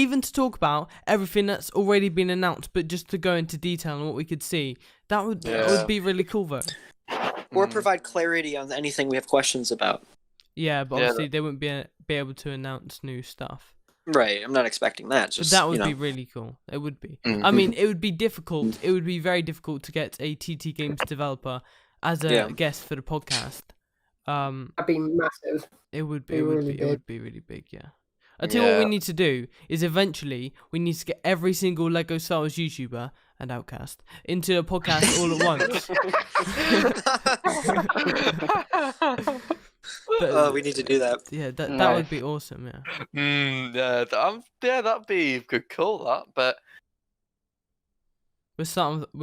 everything that's already been announced, but just to go into detail on what we could see. That would be really cool, though. Or provide clarity on anything we have questions about. Yeah, but obviously they wouldn't be able to announce new stuff. Right, I'm not expecting that. But Just that would be really cool. It would be. Mhm. I mean, it would be difficult. It would be very difficult to get a TT Games developer as a Yeah. guest for the podcast. That'd be massive. It would be. Be It would really be. It would big. be really big. Yeah. I tell you what we Yeah. need to do is eventually we need to get every single Lego Star Wars YouTuber and Outcast into a podcast all at once. We need to do that. Yeah, that Nice. would be awesome. Yeah. Yeah, that'd be a good call. That, but We're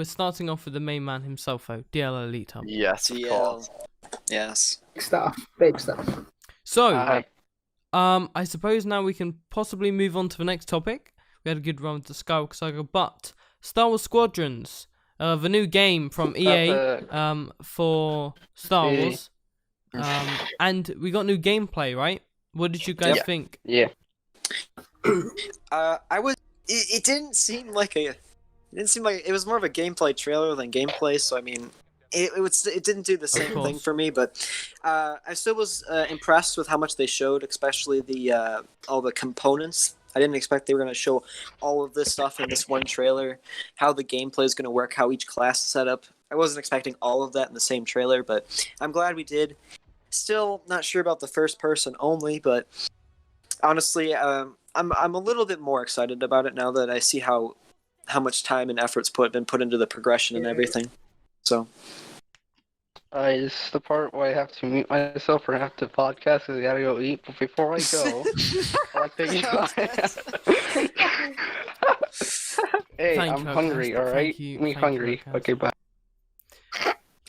starting off with the main man himself, though, DL Elite Hub. yes, of course. Yes. Big stuff. So, Aye. I suppose now we can possibly move on to the next topic. We had a good run with the Skywalker Saga, but Star Wars Squadrons, the new game from EA, for Star EA. Wars, and we got new gameplay, right? What did you guys Yep. think? Yeah. I was. It didn't seem like a. It didn't seem like it was more of a gameplay trailer than gameplay. So I mean, it didn't do the same thing course. for me. But I still was impressed with how much they showed, especially the all the components. I didn't expect they were going to show all of this stuff in this one trailer. How the gameplay is going to work, how each class is set up. I wasn't expecting all of that in the same trailer, but I'm glad we did. Still not sure about the first person only, but honestly, I'm a little bit more excited about it now that I see how much time and effort's been put into the progression and everything. So This is the part where I have to mute myself or have to podcast because I gotta go eat. But before I go, I like to Hey, Thank I'm you, hungry, Outcast. alright? Thank you, Me thank you, hungry. Outcast. Okay, bye.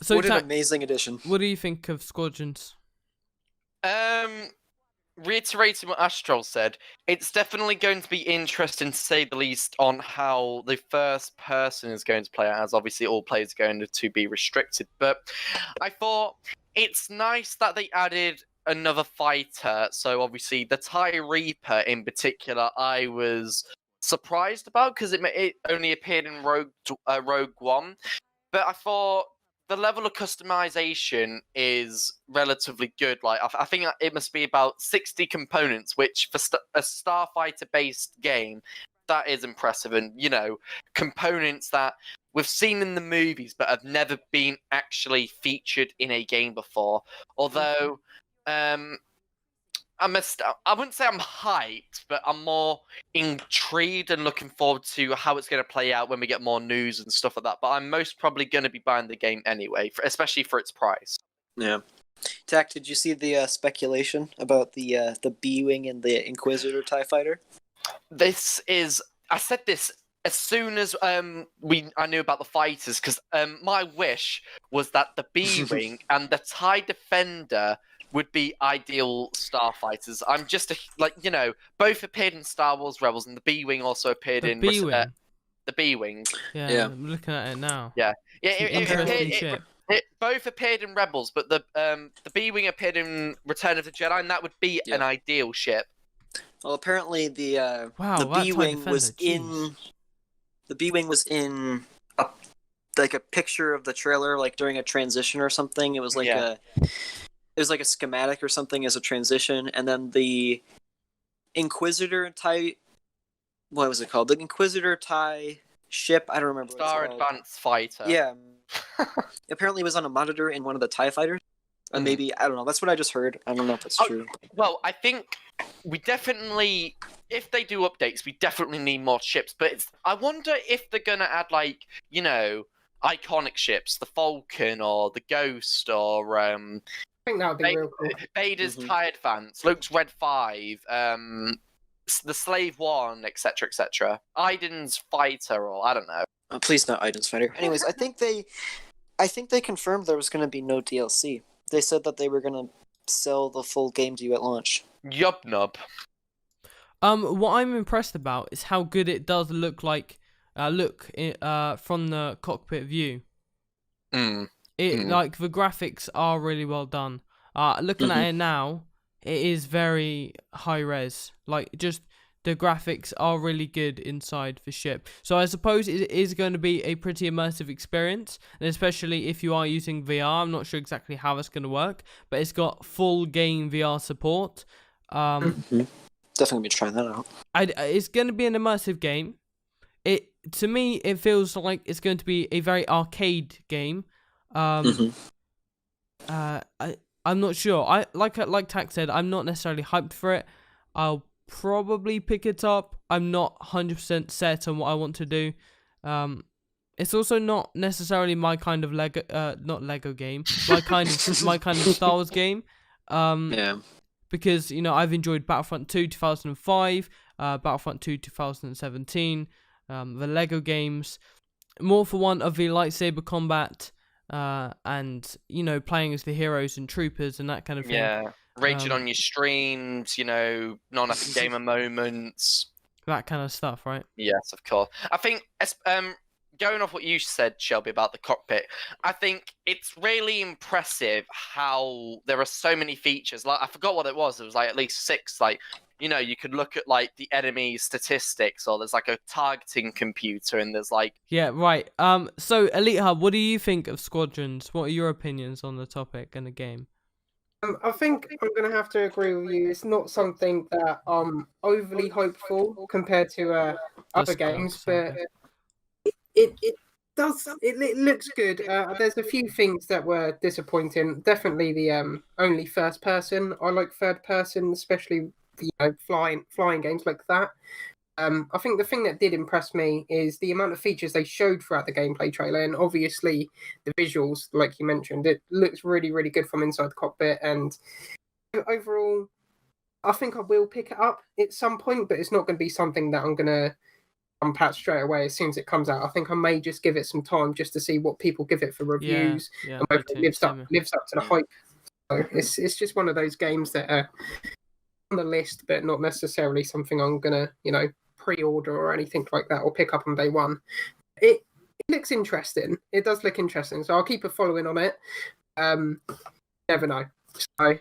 So, what an Tak, amazing addition. what do you think of Squadrons? Reiterating what Astral said, it's definitely going to be interesting to say the least on how the first person is going to play out, as obviously all players are going to be restricted. But I thought it's nice that they added another fighter. So obviously the TIE Reaper in particular, I was surprised about because it only appeared in Rogue One. But I thought the level of customization is relatively good. Like I think it must be about 60 components, which for a Starfighter-based game, that is impressive. And components that we've seen in the movies but have never been actually featured in a game before. Although, I wouldn't say I'm hyped, but I'm more intrigued and looking forward to how it's going to play out when we get more news and stuff like that. But I'm most probably going to be buying the game anyway, especially for its price. Yeah. Tak, did you see the speculation about the B-wing and the Inquisitor TIE fighter? I said this as soon as I knew about the fighters, because my wish was that the B-wing and the TIE Defender would be ideal starfighters. I'm just both appeared in Star Wars Rebels, and the B-wing also appeared in B-wing. the B-wing. Yeah, I'm looking at it now. Yeah, It's an interesting ship. it both appeared in Rebels, but the B-wing appeared in Return of the Jedi, and that would be an ideal ship. Well, apparently the Wow, the that TIE B-wing Defender, was jeez. in the B-wing was in a picture of the trailer, like during a transition or something. It was like a schematic or something as a transition, and then the Inquisitor TIE. What was it called? The Inquisitor TIE ship. I don't remember. What Star it's called. Advanced Fighter. Yeah. Apparently, it was on a monitor in one of the TIE fighters. And maybe, I don't know. That's what I just heard. I don't know if that's true. Well, I think we definitely, if they do updates, we definitely need more ships. But I wonder if they're gonna add iconic ships, the Falcon or the Ghost or I think that would be real cool. Vader's TIE Advance, Luke's Red 5, the Slave 1, etc., etc. Iden's Fighter, or I don't know. Oh, please not Iden's fighter. Anyways, I think they confirmed there was going to be no DLC. They said that they were going to sell the full game to you at launch. Yup nub. What I'm impressed about is how good it does look from the cockpit view. Like the graphics are really well done. Looking at it now, it is very high res. Like just the graphics are really good inside the ship. So I suppose it is going to be a pretty immersive experience, and especially if you are using VR. I'm not sure exactly how that's going to work, but it's got full game VR support. Definitely be trying that out. It's going to be an immersive game. To me, it feels like it's going to be a very arcade game. I'm not sure. Like Tack said, I'm not necessarily hyped for it. I'll probably pick it up. I'm not 100% set on what I want to do. It's also not necessarily my kind of not Lego game. My kind of Star Wars game. Yeah. Because I've enjoyed Battlefront 2 2005, Battlefront 2 2017, the Lego games. More for want of the lightsaber combat, and playing as the heroes and troopers and that kind of thing. Yeah, raging on your streams, not enough gamer moments. That kind of stuff, right? Yes, of course. I think, going off what you said, Shelby, about the cockpit, I think it's really impressive how there are so many features. Like, I forgot what it was. It was like at least 6. Like, you could look at like the enemy statistics, or there's like a targeting computer, and there's like... Yeah, right. So Elite Hub, what do you think of Squadrons? What are your opinions on the topic and the game? I think I'm going to have to agree with you. It's not something that I'm overly hopeful compared to other games, but it does. It looks good. There's a few things that were disappointing. Definitely the only first person. I like third person, especially flying games like that. I think the thing that did impress me is the amount of features they showed throughout the gameplay trailer, and obviously the visuals, like you mentioned, it looks really, really good from inside the cockpit. And overall, I think I will pick it up at some point, but it's not going to be something that I'm going to unpatch straight away as soon as it comes out. I think I may just give it some time just to see what people give it for reviews, and whether it lives up to the hype. So it's just one of those games that are on the list, but not necessarily something I'm going to, pre-order or anything like that, or pick up on day one. It looks interesting. It does look interesting, so I'll keep a following on it. Never know. So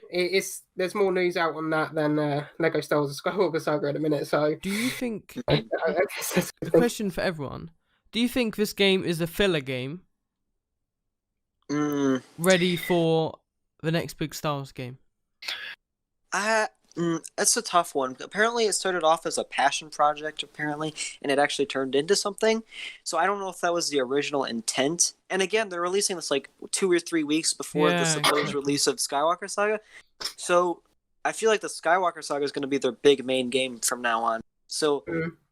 there's more news out on that than Lego Star Wars Skywalker Saga in a minute. So do you think the question for everyone? Do you think this game is a filler game, ready for the next big Star Wars game? That's a tough one. Apparently, it started off as a passion project, and it actually turned into something. So I don't know if that was the original intent. And again, they're releasing this like 2 or 3 weeks before the supposed release of Skywalker Saga. So I feel like the Skywalker Saga is going to be their big main game from now on. So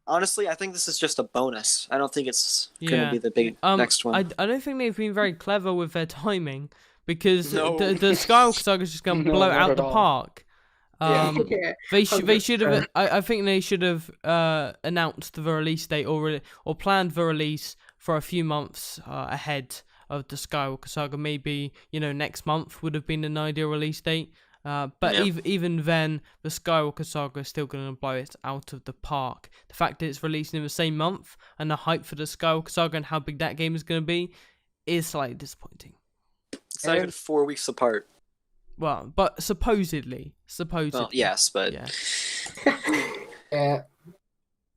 honestly, I think this is just a bonus. I don't think it's going to be the big next one. I don't think they've been very clever with their timing, because the Skywalker Saga is just going to blow out the park. They should have. I think they should have announced the release date or planned the release for a few months ahead of the Skywalker Saga. Maybe next month would have been an ideal release date. But even then, the Skywalker Saga is still going to blow it out of the park. The fact that it's releasing in the same month, and the hype for the Skywalker Saga and how big that game is going to be, is slightly disappointing. It's not even 4 weeks apart. Well, but supposedly. Well, yes, but yeah.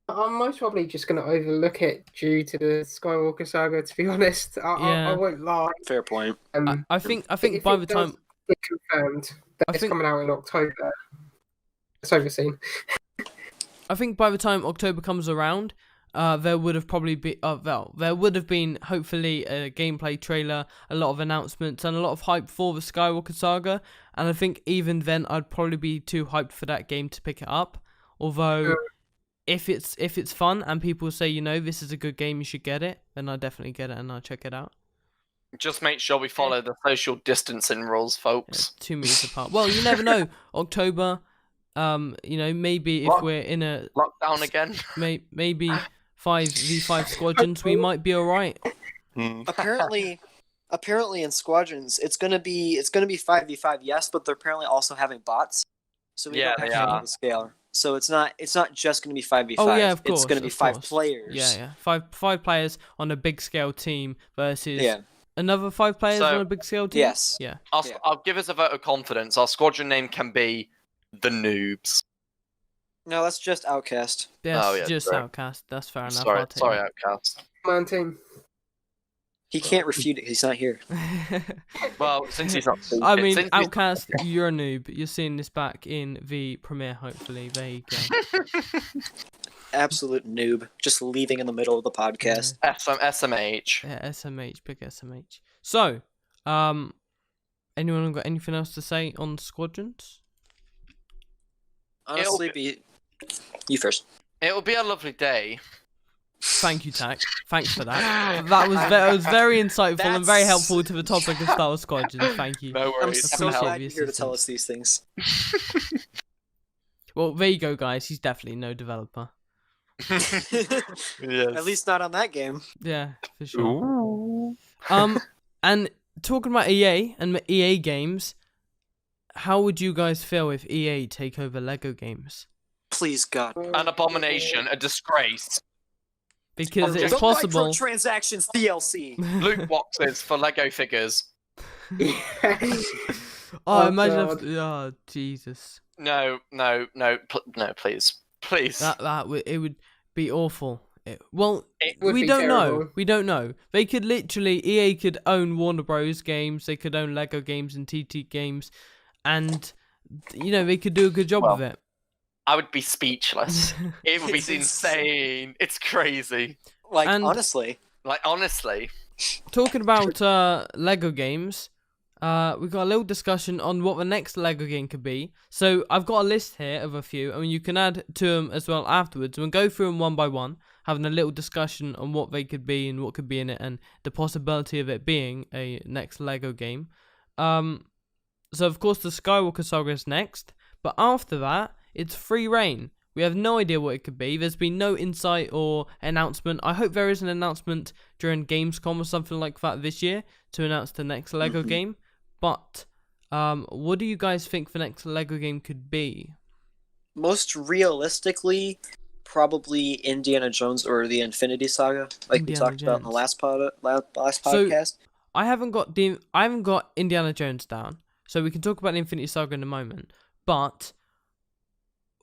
I'm most probably just going to overlook it due to the Skywalker Saga. To be honest, I won't lie. Fair point. I think by the time it's confirmed that it's coming out in October, it's overseen. I think by the time October comes around, there would have probably been hopefully a gameplay trailer, a lot of announcements, and a lot of hype for the Skywalker Saga. And I think even then, I'd probably be too hyped for that game to pick it up. Although, if it's fun and people say this is a good game, you should get it, then I'll definitely get it and I'll check it out. Just make sure we follow the social distancing rules, folks. 2 meters apart. Well, you never know. October. Maybe if we're in a lockdown again, maybe 5v5 squadrons, we might be all right. Apparently in Squadrons, it's gonna be 5v5, yes, but they're apparently also having bots. So we don't have to the scale. So it's not just gonna be 5v5. Oh yeah, of course. It's gonna be 5 players. Yeah. Five players on a big scale team versus another 5 players on a big scale team. Yes. Yeah. I'll give us a vote of confidence. Our squadron name can be the Noobs. No, that's just Outcast. Just Outcast. That's fair enough. Sorry, Outcast. Come on, team. He can't refute it. He's not here. Well, since he's not. I mean, Outcast, you're a noob. You're seeing this back in the premiere, hopefully. There you go. Absolute noob. Just leaving in the middle of the podcast. SMH. Yeah, SMH. Big SMH. So, anyone got anything else to say on Squadrons? Honestly, you first. It'll be a lovely day. Thank you, Tak. Thanks for that. That was very insightful and very helpful to the topic of Star Wars Squadrons. Thank you. No I'm worries. so Appreciate glad the you're here to tell assistance. us these things. Well, there you go, guys. He's definitely no developer. Yes. At least not on that game. Yeah, for sure. Ooh. And talking about EA and EA games, how would you guys feel if EA take over Lego games? Please, God. An abomination, a disgrace. Because The it's possible. Microtransactions DLC. Loot boxes for Lego figures. Oh, imagine God. if. Oh, Jesus. No, please. It would be awful. Well, It would we be don't know. terrible. We don't know. They could literally, EA could own Warner Bros. Games. They could own Lego games and TT games, and they could do a good job Well, of it. I would be speechless. It would be It's insane. It's crazy. Like, And- honestly. Like, honestly. Talking about Lego games, we've got a little discussion on what the next Lego game could be. So I've got a list here of a few, and you can add to them as well afterwards. We'll go through them one by one, having a little discussion on what they could be and what could be in it, and the possibility of it being a next Lego game. So of course the Skywalker Saga is next, but after that, it's free reign. We have no idea what it could be. There's been no insight or announcement. I hope there is an announcement during Gamescom or something like that this year to announce the next Lego game. But what do you guys think the next Lego game could be? Most realistically, probably Indiana Jones or the Infinity Saga, like we Indiana talked about in the Jones. last So- podcast. I haven't got Indiana Jones down, so we can talk about the Infinity Saga in a moment. But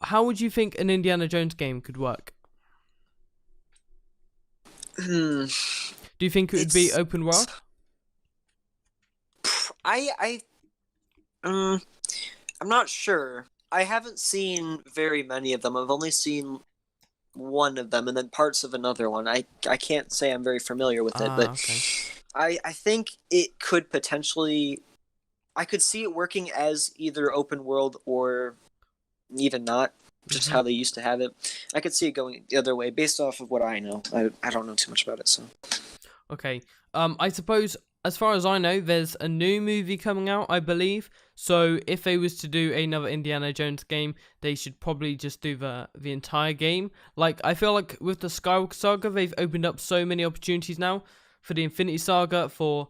how would you think an Indiana Jones game could work? Hmm. Do you think it would be It's- open world? I'm not sure. I haven't seen very many of them. I've only seen one of them and then parts of another one. I can't say I'm very familiar with it, but Okay. I think it could potentially. I could see it working as either open world or even not, just how they used to have it. I could see it going the other way based off of what I know. I don't know too much about it, so. Okay. I suppose, as far as I know, there's a new movie coming out, I believe. So if they was to do another Indiana Jones game, they should probably just do the entire game. Like, I feel like with the Skywalker Saga, they've opened up so many opportunities now for the Infinity Saga, for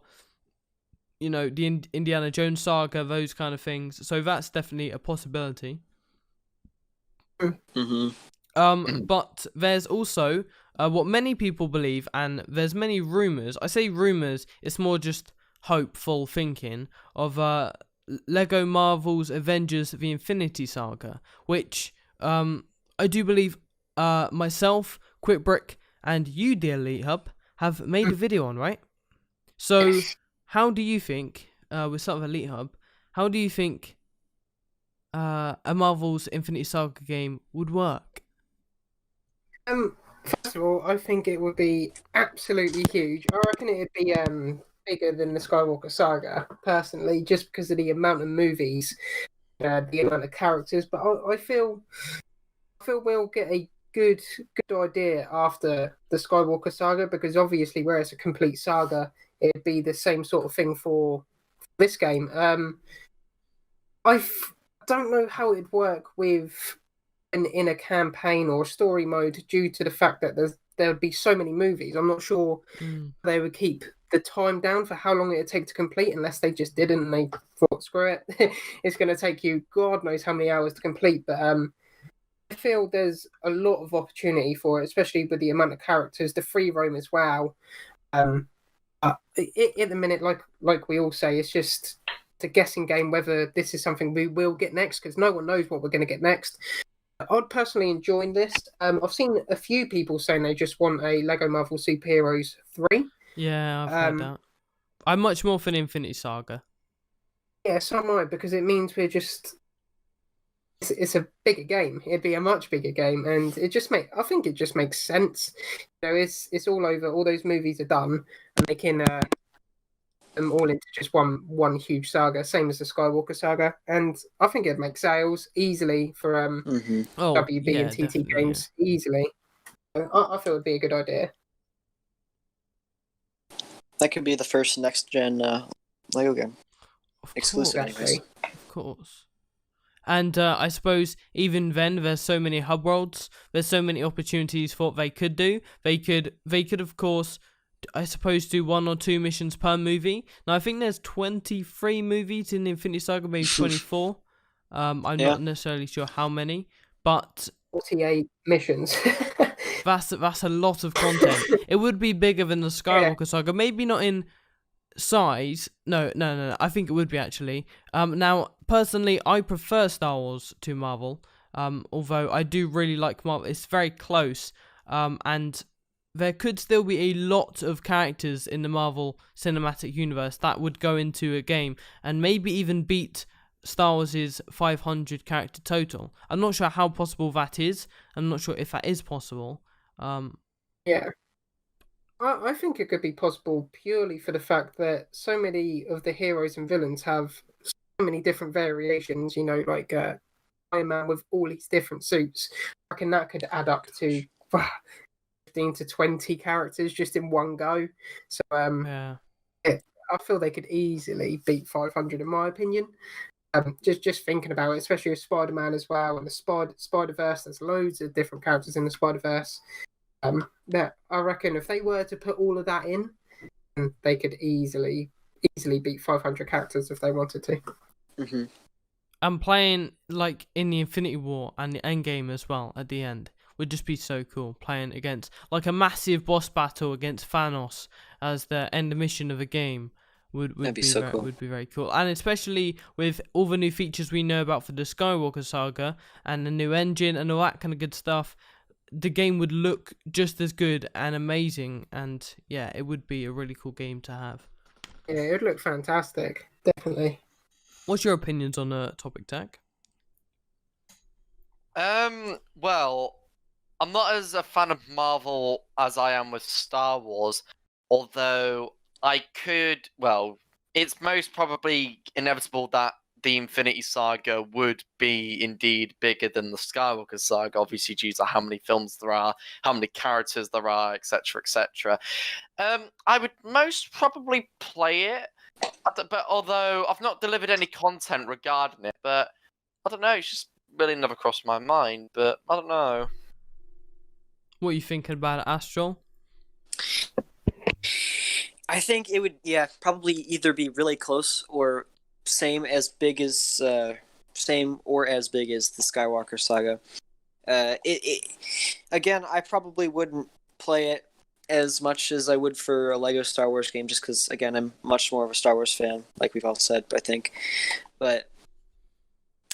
the Indiana Jones Saga, those kind of things. So that's definitely a possibility. Mm-hmm. But there's also what many people believe, and there's many rumors. I say rumors, it's more just hopeful thinking of Lego Marvel's Avengers: The Infinity Saga, which I do believe myself, QuickBrick, and you, dear Elite Hub, have made a video on, right? So, how do you think, with sort of Elite Hub, how do you think a Marvel's Infinity Saga game would work? First of all, I think it would be absolutely huge. I reckon it'd be bigger than the Skywalker Saga, personally, just because of the amount of movies, the amount of characters. But I feel we'll get a good idea after the Skywalker Saga, because obviously, where it's a complete saga, it'd be the same sort of thing for this game. I don't know how it'd work with in a campaign or story mode, due to the fact that there would be so many movies. I'm not sure they would keep the time down for how long it would take to complete, unless they just didn't and they thought, screw it, it's going to take you God knows how many hours to complete. But I feel there's a lot of opportunity for it, especially with the amount of characters, the free roam as well. At the minute, like we all say, it's just a guessing game whether this is something we will get next, because no one knows what we're going to get next. I'd personally enjoy this. I've seen a few people saying they just want a Lego Marvel Superheroes 3. Yeah, I've heard that. I'm much more for the Infinity Saga. Yeah, so am I, because it means we're just... It's a bigger game. It'd be a much bigger game, and I think it just makes sense. It's all over. All those movies are done, and they can them all into just one huge saga, same as the Skywalker saga. And I think it'd make sales easily for Oh, WB yeah, and TT definitely, games easily. I feel it'd be a good idea. That could be the first next gen Lego game. Of Exclusive, course, anyways. of course. And I suppose even then, there's so many hub worlds. There's so many opportunities for what they could do. They could of course, I suppose, do 1 or 2 missions per movie. Now I think there's 23 movies in the Infinity Saga, maybe 24. I'm not necessarily sure how many, but 48 missions. that's a lot of content. It would be bigger than the Skywalker Saga, maybe not in size. No. I think it would be actually. Now personally, I prefer Star Wars to Marvel. Although I do really like Marvel. It's very close. And there could still be a lot of characters in the Marvel Cinematic Universe that would go into a game and maybe even beat Star Wars' 500 character total. I'm not sure how possible that is. I'm not sure if that is possible. Yeah. I think it could be possible purely for the fact that so many of the heroes and villains have so many different variations, like Iron Man with all these different suits. I reckon that could add up to 15 to 20 characters just in one go. So Yeah. I feel they could easily beat 500 in my opinion. Just thinking about it, especially with Spider-Man as well, and the Spider-Verse, there's loads of different characters in the Spider-Verse. That I reckon if they were to put all of that in, they could easily beat 500 characters if they wanted to. Mm-hmm. And playing like in the Infinity War and the Endgame as well at the end would just be so cool. Playing against like a massive boss battle against Thanos as the end mission of a game would be so cool. Would be very cool. And especially with all the new features we know about for the Skywalker saga and the new engine and all that kind of good stuff, the game would look just as good and amazing. And yeah, it would be a really cool game to have. Yeah, it would look fantastic. Definitely. What's your opinions on the topic, Tag? Well, I'm not as a fan of Marvel as I am with Star Wars, although it's most probably inevitable that the Infinity Saga would be indeed bigger than the Skywalker Saga, obviously due to how many films there are, how many characters there are, etc., etc. I would most probably play it, but although I've not delivered any content regarding it, but I don't know, it's just really never crossed my mind, but I don't know. What are you thinking about it, Astral? I think it would, probably either be really close or same or as big as the Skywalker saga. Again, I probably wouldn't play it as much as I would for a Lego Star Wars game, just because, again, I'm much more of a Star Wars fan, like we've all said, I think. But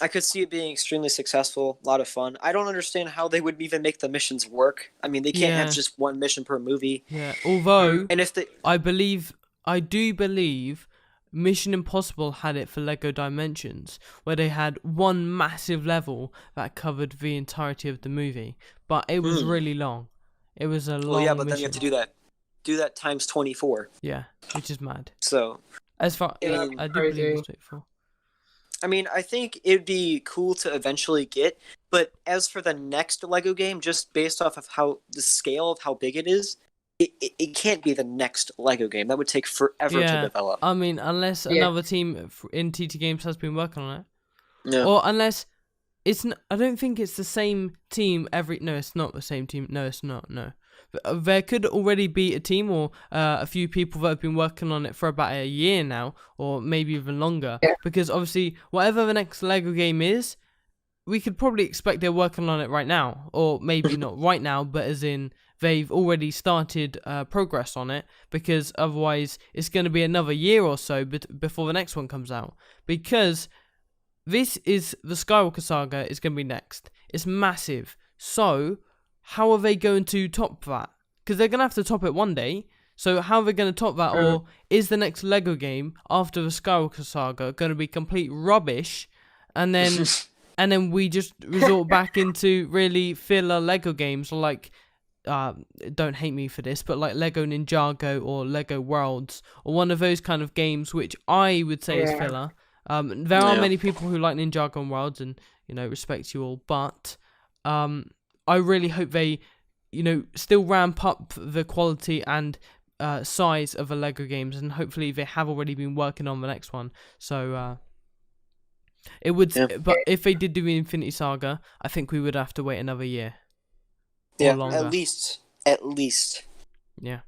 I could see it being extremely successful, a lot of fun. I don't understand how they would even make the missions work. I mean, they can't have just one mission per movie. Yeah, although and if they... I do believe Mission Impossible had it for Lego Dimensions, where they had one massive level that covered the entirety of the movie, but it was really long. It was a long but mission. then you have to do that times 24. Yeah, which is mad. So, as far I do believe it's 24. I mean, I think it'd be cool to eventually get, but as for the next Lego game, just based off of the scale of how big it is, it can't be the next Lego game. That would take forever to develop. I mean, unless another team in TT Games has been working on it. Yeah. Or unless I don't think it's the same team No, it's not the same team. No, it's not. No. There could already be a team or a few people that have been working on it for about a year now, or maybe even longer. Yeah. Because obviously, whatever the next Lego game is, we could probably expect they're working on it right now. Or maybe not right now, but as in they've already started progress on it, because otherwise it's going to be another year or so before the next one comes out. Because this is the Skywalker saga is going to be next. It's massive. So how are they going to top that? Because they're going to have to top it one day. So how are they going to top that? Or is the next Lego game after the Skywalker saga going to be complete rubbish? And then we just resort back into really filler Lego games like don't hate me for this, but like Lego Ninjago or Lego Worlds or one of those kind of games, which I would say is filler. There are many people who like Ninjago and Worlds, and respect you all, but I really hope they still ramp up the quality and size of the Lego games, and hopefully they have already been working on the next one. So it would, but if they did do the Infinity Saga, I think we would have to wait another year. Yeah, longer. at least. Yeah.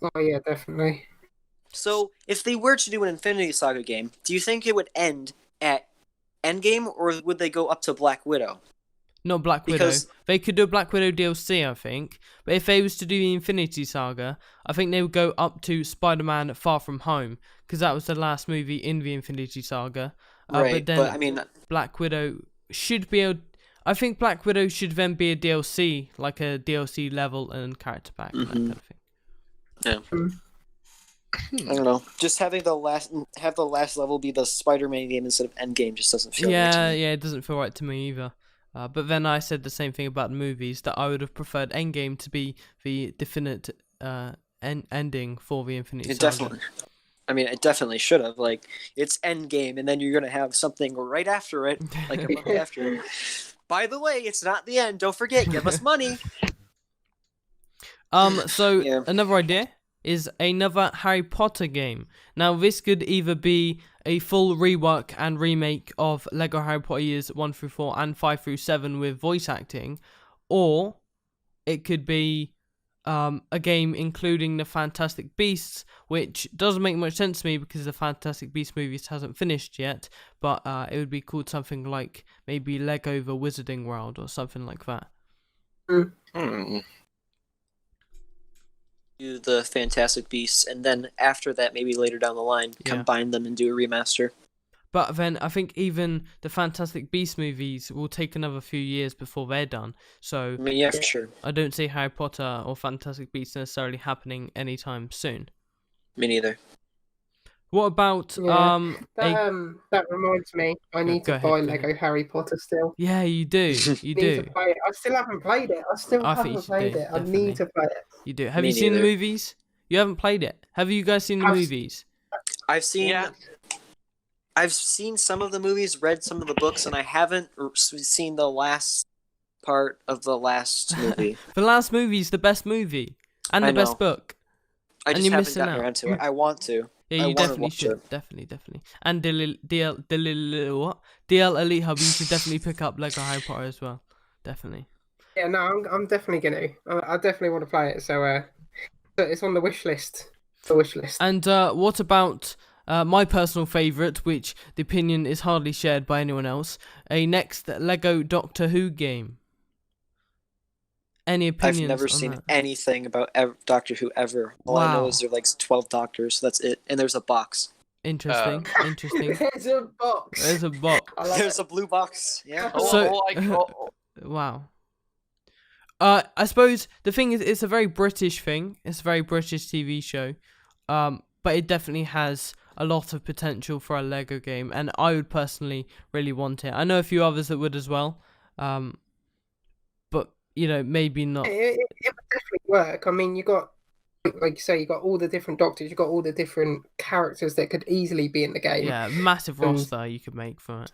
Oh yeah, definitely. So, if they were to do an Infinity Saga game, do you think it would end at Endgame, or would they go up to Black Widow? Not Black Widow. They could do a Black Widow DLC, I think. But if they was to do the Infinity Saga, I think they would go up to Spider-Man Far From Home, because that was the last movie in the Infinity Saga. Right, but I mean, Black Widow should be able... I think Black Widow should then be a DLC, like a DLC level and character pack, and that kind of thing. Yeah. I don't know. Just having the last level be the Spider-Man game instead of Endgame just doesn't feel right to me. Yeah, it doesn't feel right to me either. But then I said the same thing about the movies, that I would have preferred Endgame to be the definite ending for the Infinity Saga. Definitely. I mean, it definitely should have. Like, it's Endgame, and then you're going to have something right after it, like a month after. By the way, it's not the end. Don't forget, give us money. So another idea is another Harry Potter game. Now, this could either be a full rework and remake of Lego Harry Potter years 1 through 4 and 5 through 7 with voice acting, or it could be a game including the Fantastic Beasts, which doesn't make much sense to me because the Fantastic Beasts movies hasn't finished yet, but it would be called something like maybe Lego the Wizarding World or something like that. Do the Fantastic Beasts, and then after that, maybe later down the line, combine them and do a remaster. But then I think even the Fantastic Beasts movies will take another few years before they're done. So I mean, yeah, for sure. I don't see Harry Potter or Fantastic Beasts necessarily happening anytime soon. Me neither. What about that reminds me, I need to buy Lego Harry Potter still. Yeah, you do. You do. To play it. I still haven't played it. I haven't played it. I need to play it. You do. Have you seen the movies? You haven't played it. Have you guys seen the movies? I've seen. Yeah. I've seen some of the movies, read some of the books, and I haven't seen the last part of the last movie. The last movie is the best movie and the best book. I just haven't gotten around to it. I want to. Yeah, you definitely should. Definitely. And DL Elite Hub, you should definitely pick up Lego Harry Potter as well. Definitely. Yeah, no, I'm definitely gonna. I definitely want to play it. So it's on the wish list. And what about my personal favourite, which the opinion is hardly shared by anyone else, a next Lego Doctor Who game? Any opinions? I've never seen anything about Doctor Who ever. All I know is there are like 12 doctors. That's it. And there's a box. Interesting. There's a box. There's a blue box. Yeah. Wow. I suppose the thing is, it's a very British thing. It's a very British TV show. But it definitely has a lot of potential for a Lego game, and I would personally really want it. I know a few others that would as well. But maybe not. It would definitely work. I mean, you got, like you say, you got all the different doctors, you got all the different characters that could easily be in the game. Yeah, massive roster you could make for it.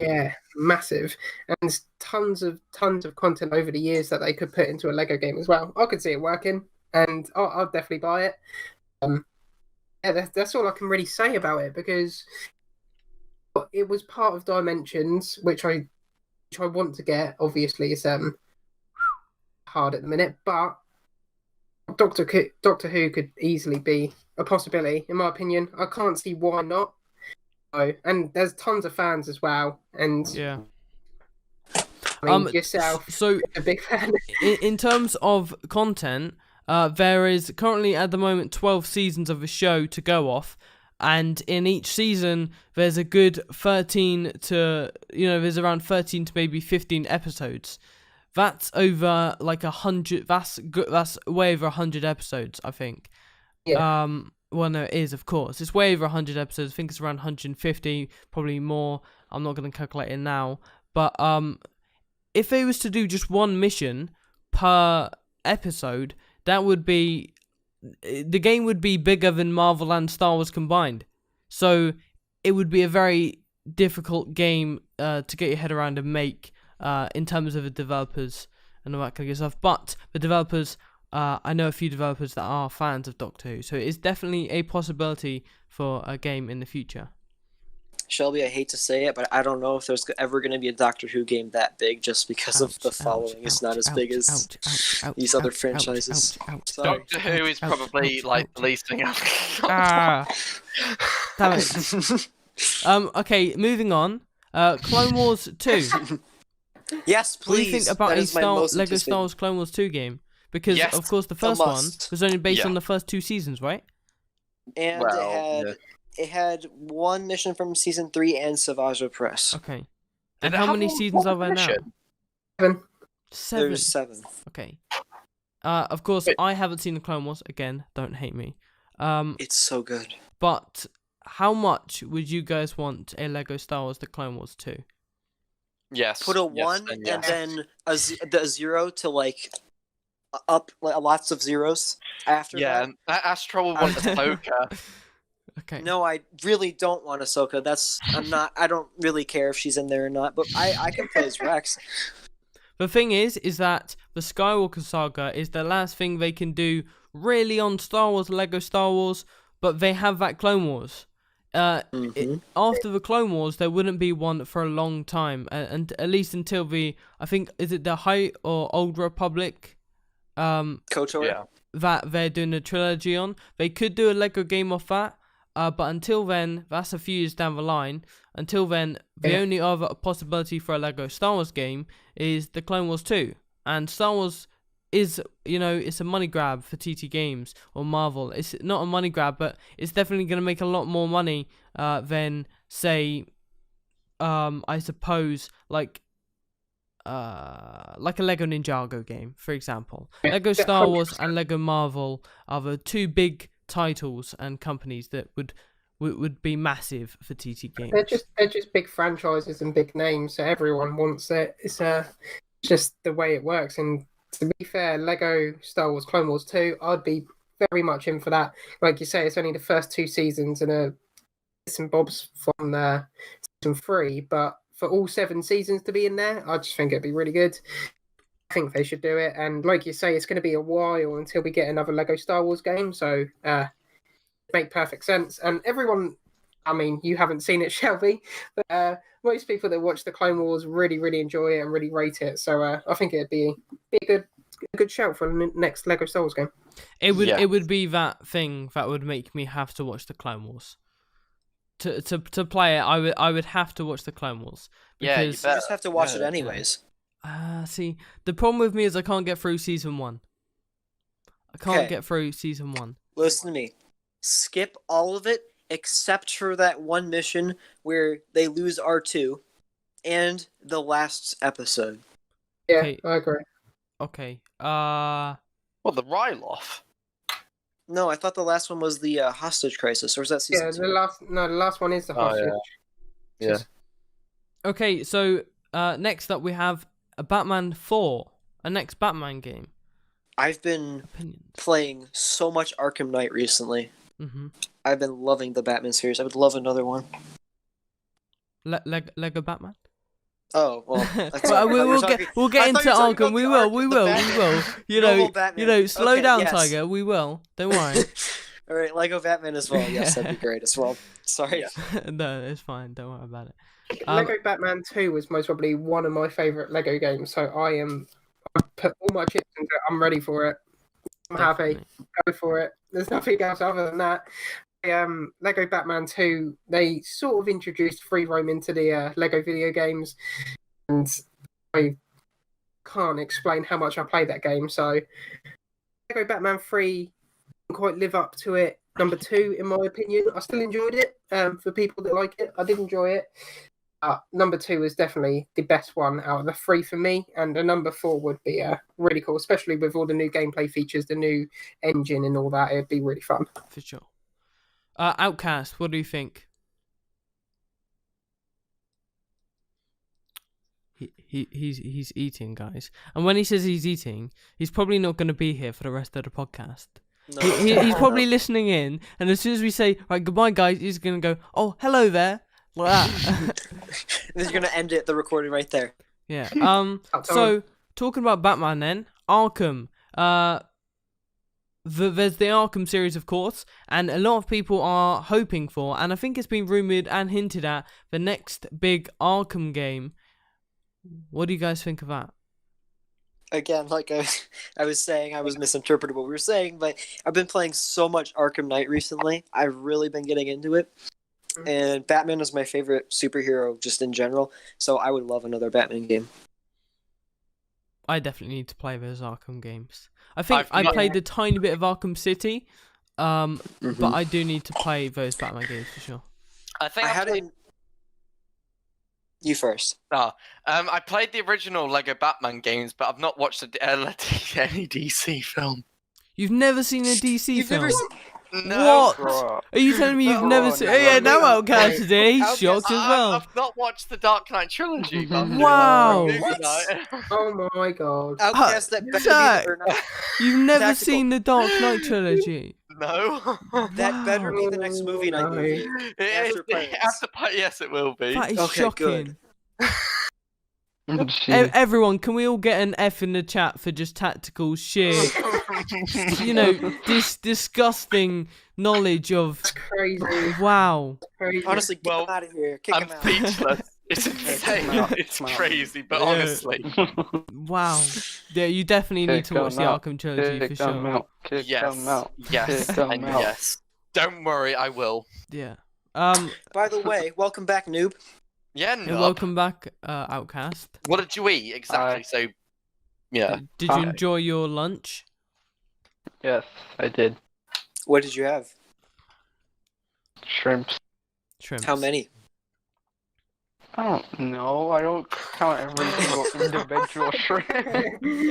Yeah, massive, and tons of content over the years that they could put into a Lego game as well. I could see it working, and I'll definitely buy it. Yeah, that's all I can really say about it, because it was part of Dimensions, which I want to get. Obviously, it's hard at the minute, but Doctor Who could easily be a possibility, in my opinion. I can't see why not. And there's tons of fans as well, and yeah. I mean, yourself, so a big fan. in terms of content, there is currently at the moment 12 seasons of a show to go off, and in each season there's a good 13 to there's around 13 to maybe 15 episodes. That's over like 100. That's good. That's way over 100 episodes, I think. Yeah. Well, no, it is, of course. It's way over 100 episodes. I think it's around 150, probably more. I'm not going to calculate it now. But if they was to do just one mission per episode, the game would be bigger than Marvel and Star Wars combined. So it would be a very difficult game to get your head around and make in terms of the developers and all that kind of stuff. But the developers, I know a few developers that are fans of Doctor Who, so it's definitely a possibility for a game in the future. Shelby, I hate to say it, but I don't know if there's ever going to be a Doctor Who game that big, just because of the following. It's not as big as these other franchises. Sorry. Doctor Who is probably like the least thing out. Damn it. Okay, moving on. Clone Wars 2. Yes, please. What do you think about That a is my most Lego anticipated. Star Wars Clone Wars 2 game? Because, Yes, of course, the a first one must. was only based Yeah. on the first 2 seasons, right? And it had one mission from season 3 and Savage Press. Okay. Did And it how have many one seasons are there now? mission? 7. 7. There's 7. Okay. Of course, Wait. I haven't seen the Clone Wars. Again, don't hate me. It's so good. But how much would you guys want a Lego Star Wars The Clone Wars 2? Yes. Put a yes, 1 and yes. and then the 0 to like up like lots of zeros after Yeah, that. and Astro will want Ahsoka. Okay. No, I really don't want Ahsoka. I don't really care if she's in there or not, but I can play as Rex. The thing is that the Skywalker Saga is the last thing they can do really on Star Wars, Lego Star Wars, but they have that Clone Wars. After the Clone Wars, there wouldn't be one for a long time, and at least until I think, is it the High or Old Republic? KOTOR. Yeah. That they're doing a trilogy on. They could do a Lego game off that, but until then, that's a few years down the line. Until then, the only other possibility for a Lego Star Wars game is the Clone Wars 2. And Star Wars is, it's a money grab for TT Games or Marvel. It's not a money grab, but it's definitely going to make a lot more money than, say, I suppose, like a Lego Ninjago game, for example. Lego Star Wars and Lego Marvel are the two big titles and companies that would be massive for TT Games. They're just big franchises and big names, so everyone wants it. It's just the way it works. And to be fair, Lego Star Wars Clone Wars 2, I'd be very much in for that. Like you say, it's only the first 2 seasons and bits and bobs from season 3, but for all 7 seasons to be in there, I just think it'd be really good. I think they should do it. And like you say, it's going to be a while until we get another Lego Star Wars game, so make perfect sense. And everyone, I mean, you haven't seen it, Shelby, but most people that watch the Clone Wars really, really enjoy it and really rate it. So I think it'd be a good shout for the next Lego Star Wars game. It would be that thing that would make me have to watch the Clone Wars. To play it, I would have to watch the Clone Wars. Yeah, you You just have to watch it anyways. See, the problem with me is I can't get through season 1. I can't get through season 1. Listen to me. Skip all of it except for that one mission where they lose R2 and the last episode. Yeah, Okay. I agree. Okay. Well, the Ryloth. No, I thought the last one was the hostage crisis, or was that season Yeah, 2? the last one is the Oh, hostage. yeah. Okay, so next up we have a Batman 4, a next Batman game. I've been Opinions. playing so much Arkham Knight recently. Mm-hmm. I've been loving the Batman series. I would love another one. Lego Batman. Oh well, that's Well, all right. we'll get I into thought you were talking Arkham. about We the will. Arkham- We the will. We Batman. will. Normal Batman. Slow Okay, down, yes. Tiger. We will. Don't worry. All right, Lego Batman as well. Yes, that'd be great as well. Sorry. No, it's fine. Don't worry about it. Lego Batman 2 was most probably one of my favourite Lego games, so I put all my chips into it. I'm ready for it. I'm happy. Definitely. Go for it. There's nothing else other than that. Lego Batman 2, they sort of introduced free roam into the Lego video games, and I can't explain how much I played that game. So Lego Batman 3 didn't quite live up to it. Number 2, in my opinion, I still enjoyed it. For people that like it, I did enjoy it. Number 2 is definitely the best one out of the 3 for me, and a number 4 would be really cool, especially with all the new gameplay features, the new engine and all that. It'd be really fun. For sure. Outcast. What do you think? He's eating, guys. And when he says he's eating, he's probably not going to be here for the rest of the podcast. No. He's probably listening in, and as soon as we say, right, goodbye, guys, he's going to go, oh, hello there. Like that. He's gonna end it, the recording right there. Yeah. So, talking about Batman then, Arkham. There's the Arkham series, of course, and a lot of people are hoping for, and I think it's been rumoured and hinted at, the next big Arkham game. What do you guys think of that? Again, like I was saying, I was misinterpreted what we were saying, but I've been playing so much Arkham Knight recently. I've really been getting into it. And Batman is my favorite superhero just in general, so I would love another Batman game. I definitely need to play those Arkham games. I think I played a tiny bit of Arkham City, but I do need to play those Batman games for sure. I think I hadn't. You first. I played the original Lego Batman games, but I've not watched any DC film. You've never seen a DC You've film? never seen... No. What? Are you telling me you've never seen? Oh, yeah, now Outcast today. He's shocked as well. I've not watched the Dark Knight trilogy. But Wow. Oh my god. Outcast that better Zach, be the, or You've never Tactical. seen the Dark Knight trilogy? No. that better be the next movie night movie. Yes, it will be. That is Okay, shocking. Jeez. Everyone, can we all get an F in the chat for just tactical sheer, this disgusting knowledge of... It's crazy. Wow. Crazy. Honestly, get Well, him out of here. Kick I'm him out. speechless. It's insane. It's crazy, but Yeah. honestly, Wow. Yeah, you definitely need to Kick watch the them out. Arkham trilogy for Kick them sure. out. Kick them out. yes, Kick them and out. yes. Don't worry, I will. Yeah. By the way, welcome back, noob. Yeah, Yeah, no. welcome back, Outcast. What did you eat exactly? So, yeah. Did you Hi. enjoy your lunch? Yes, I did. What did you have? Shrimps. Shrimps. How many? I don't know. I don't count every single individual shrimp.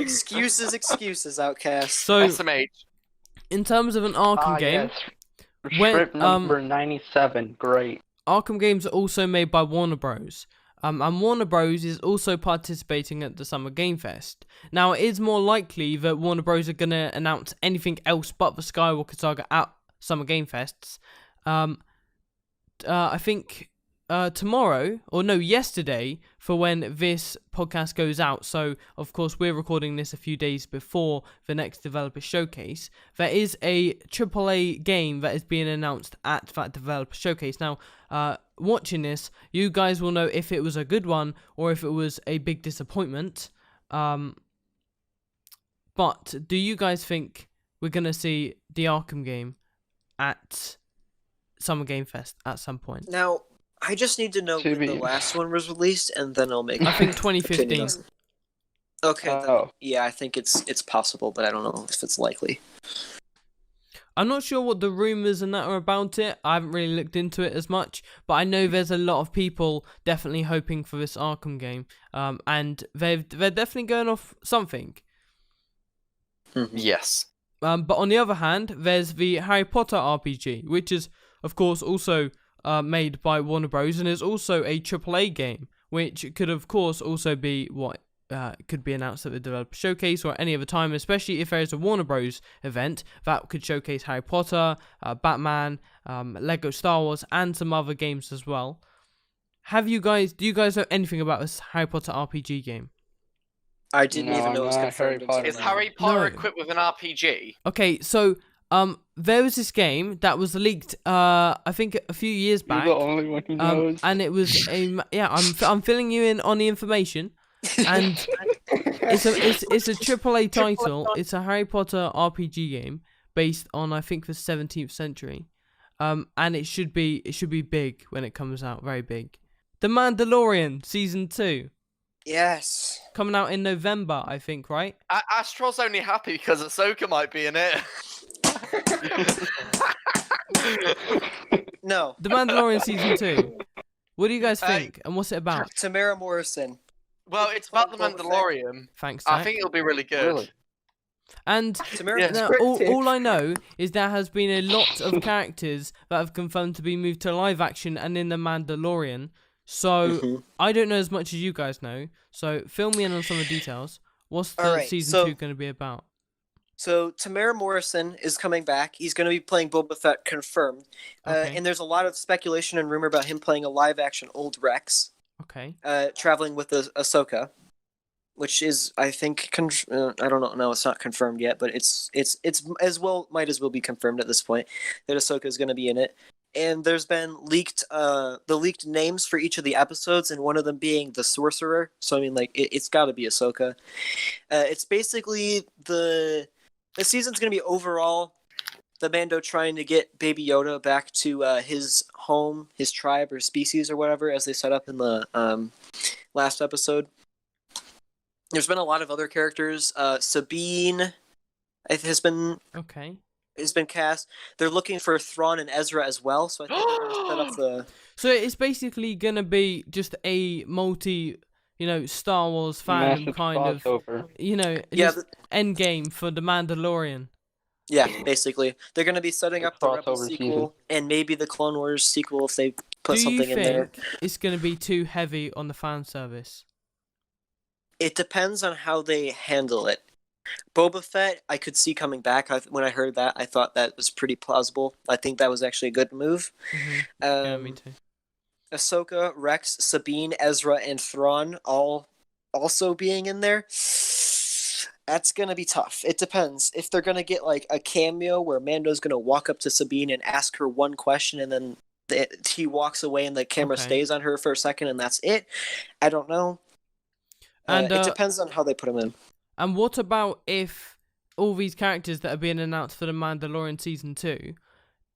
Excuses, Outcast. So, SMH. in terms of an Arkham game, Yes. when- Shrimp number 97. Great. Arkham games are also made by Warner Bros. And Warner Bros is also participating at the Summer Game Fest. Now, it is more likely that Warner Bros are going to announce anything else but the Skywalker Saga at Summer Game Fests. I think tomorrow, or no, yesterday, for when this podcast goes out. So, of course, we're recording this a few days before the next developer showcase. There is a AAA game that is being announced at that developer showcase. Now, watching this, you guys will know if it was a good one or if it was a big disappointment. But do you guys think we're going to see the Arkham game at Summer Game Fest at some point? Now, I just need to know when the last one was released, and then I'll make. I think 2015. Okay. Oh. Yeah, I think it's possible, but I don't know if it's likely. I'm not sure what the rumours and that are about it. I haven't really looked into it as much, but I know there's a lot of people definitely hoping for this Arkham game, and they're definitely going off something. Yes. But on the other hand, there's the Harry Potter RPG, which is, of course, also made by Warner Bros. And is also a AAA game, which could, of course, also be what could be announced at the developer showcase or any other time, especially if there is a Warner Bros. Event that could showcase Harry Potter, Batman, Lego Star Wars, and some other games as well. Do you guys know anything about this Harry Potter RPG game? I didn't even know it was not confirmed. Harry Potter. Is Harry Potter No. equipped with an RPG? Okay, so there was this game that was leaked, I think a few years You're back, the only one who knows. and it was I'm filling you in on the information, and it's a AAA title. It's a Harry Potter RPG game based on, I think, the 17th century, and it should be big when it comes out, very big. The Mandalorian Season 2 Yes. coming out in November, I think, right? Astral's only happy because Ahsoka might be in it. No. The Mandalorian Season 2. What do you guys Hey. think, and what's it about? Tamara Morrison. Well, it's about the Mandalorian. Thanks, I Zach. think it'll be really good. Really? And Tamara. Yeah. now, all I know is there has been a lot of characters that have confirmed to be moved to live action and in The Mandalorian. So Mhm. I don't know as much as you guys know. So fill me in on some of the details. What's the Alright, season so- 2 going to be about? So Tamara Morrison is coming back. He's going to be playing Boba Fett, confirmed. Okay. And there's a lot of speculation and rumor about him playing a live-action Old Rex, Okay. traveling with Ahsoka, which is, I think, I don't know. No, it's not confirmed yet, but it's might as well be confirmed at this point that Ahsoka is going to be in it. And there's been the leaked names for each of the episodes, and one of them being the Sorcerer. So I mean, like, it's got to be Ahsoka. It's basically the season's going to be overall the Mando trying to get Baby Yoda back to his home, his tribe or species or whatever, as they set up in the last episode. There's been a lot of other characters. Sabine has been cast. They're looking for Thrawn and Ezra as well, so I think they're going to set up the. So it's basically gonna be just a multi, Star Wars fandom Massive kind of, crossover. just end game for the Mandalorian. Yeah, basically, they're going to be setting The up the Rebel crossover sequel season. and maybe the Clone Wars sequel if they put Do you something in there. think it's gonna be too heavy on the fan service? It depends on how they handle it. Boba Fett, I could see coming back. When I heard that, I thought that was pretty plausible. I think that was actually a good move. Yeah, me too. Ahsoka, Rex, Sabine, Ezra, and Thrawn all also being in there. That's gonna be tough. It depends if they're gonna get like a cameo where Mando's gonna walk up to Sabine and ask her one question, and then he walks away and the camera stays on her for a second, and that's it. I don't know. And it depends on how they put him in. And what about if all these characters that are being announced for the Mandalorian season 2,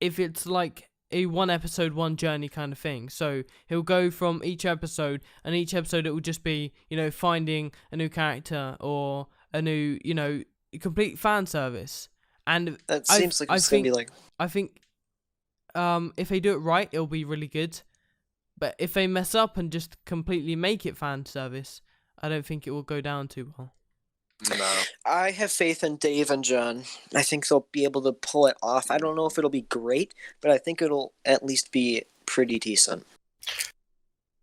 if it's like a one episode, one journey kind of thing? So he'll go from each episode, and each episode it will just be, finding a new character or a new, complete fan service. And that seems like it's gonna be like. I think, if they do it right, it'll be really good. But if they mess up and just completely make it fan service, I don't think it will go down too well. No. I have faith in Dave and John. I think they'll be able to pull it off. I don't know if it'll be great, but I think it'll at least be pretty decent.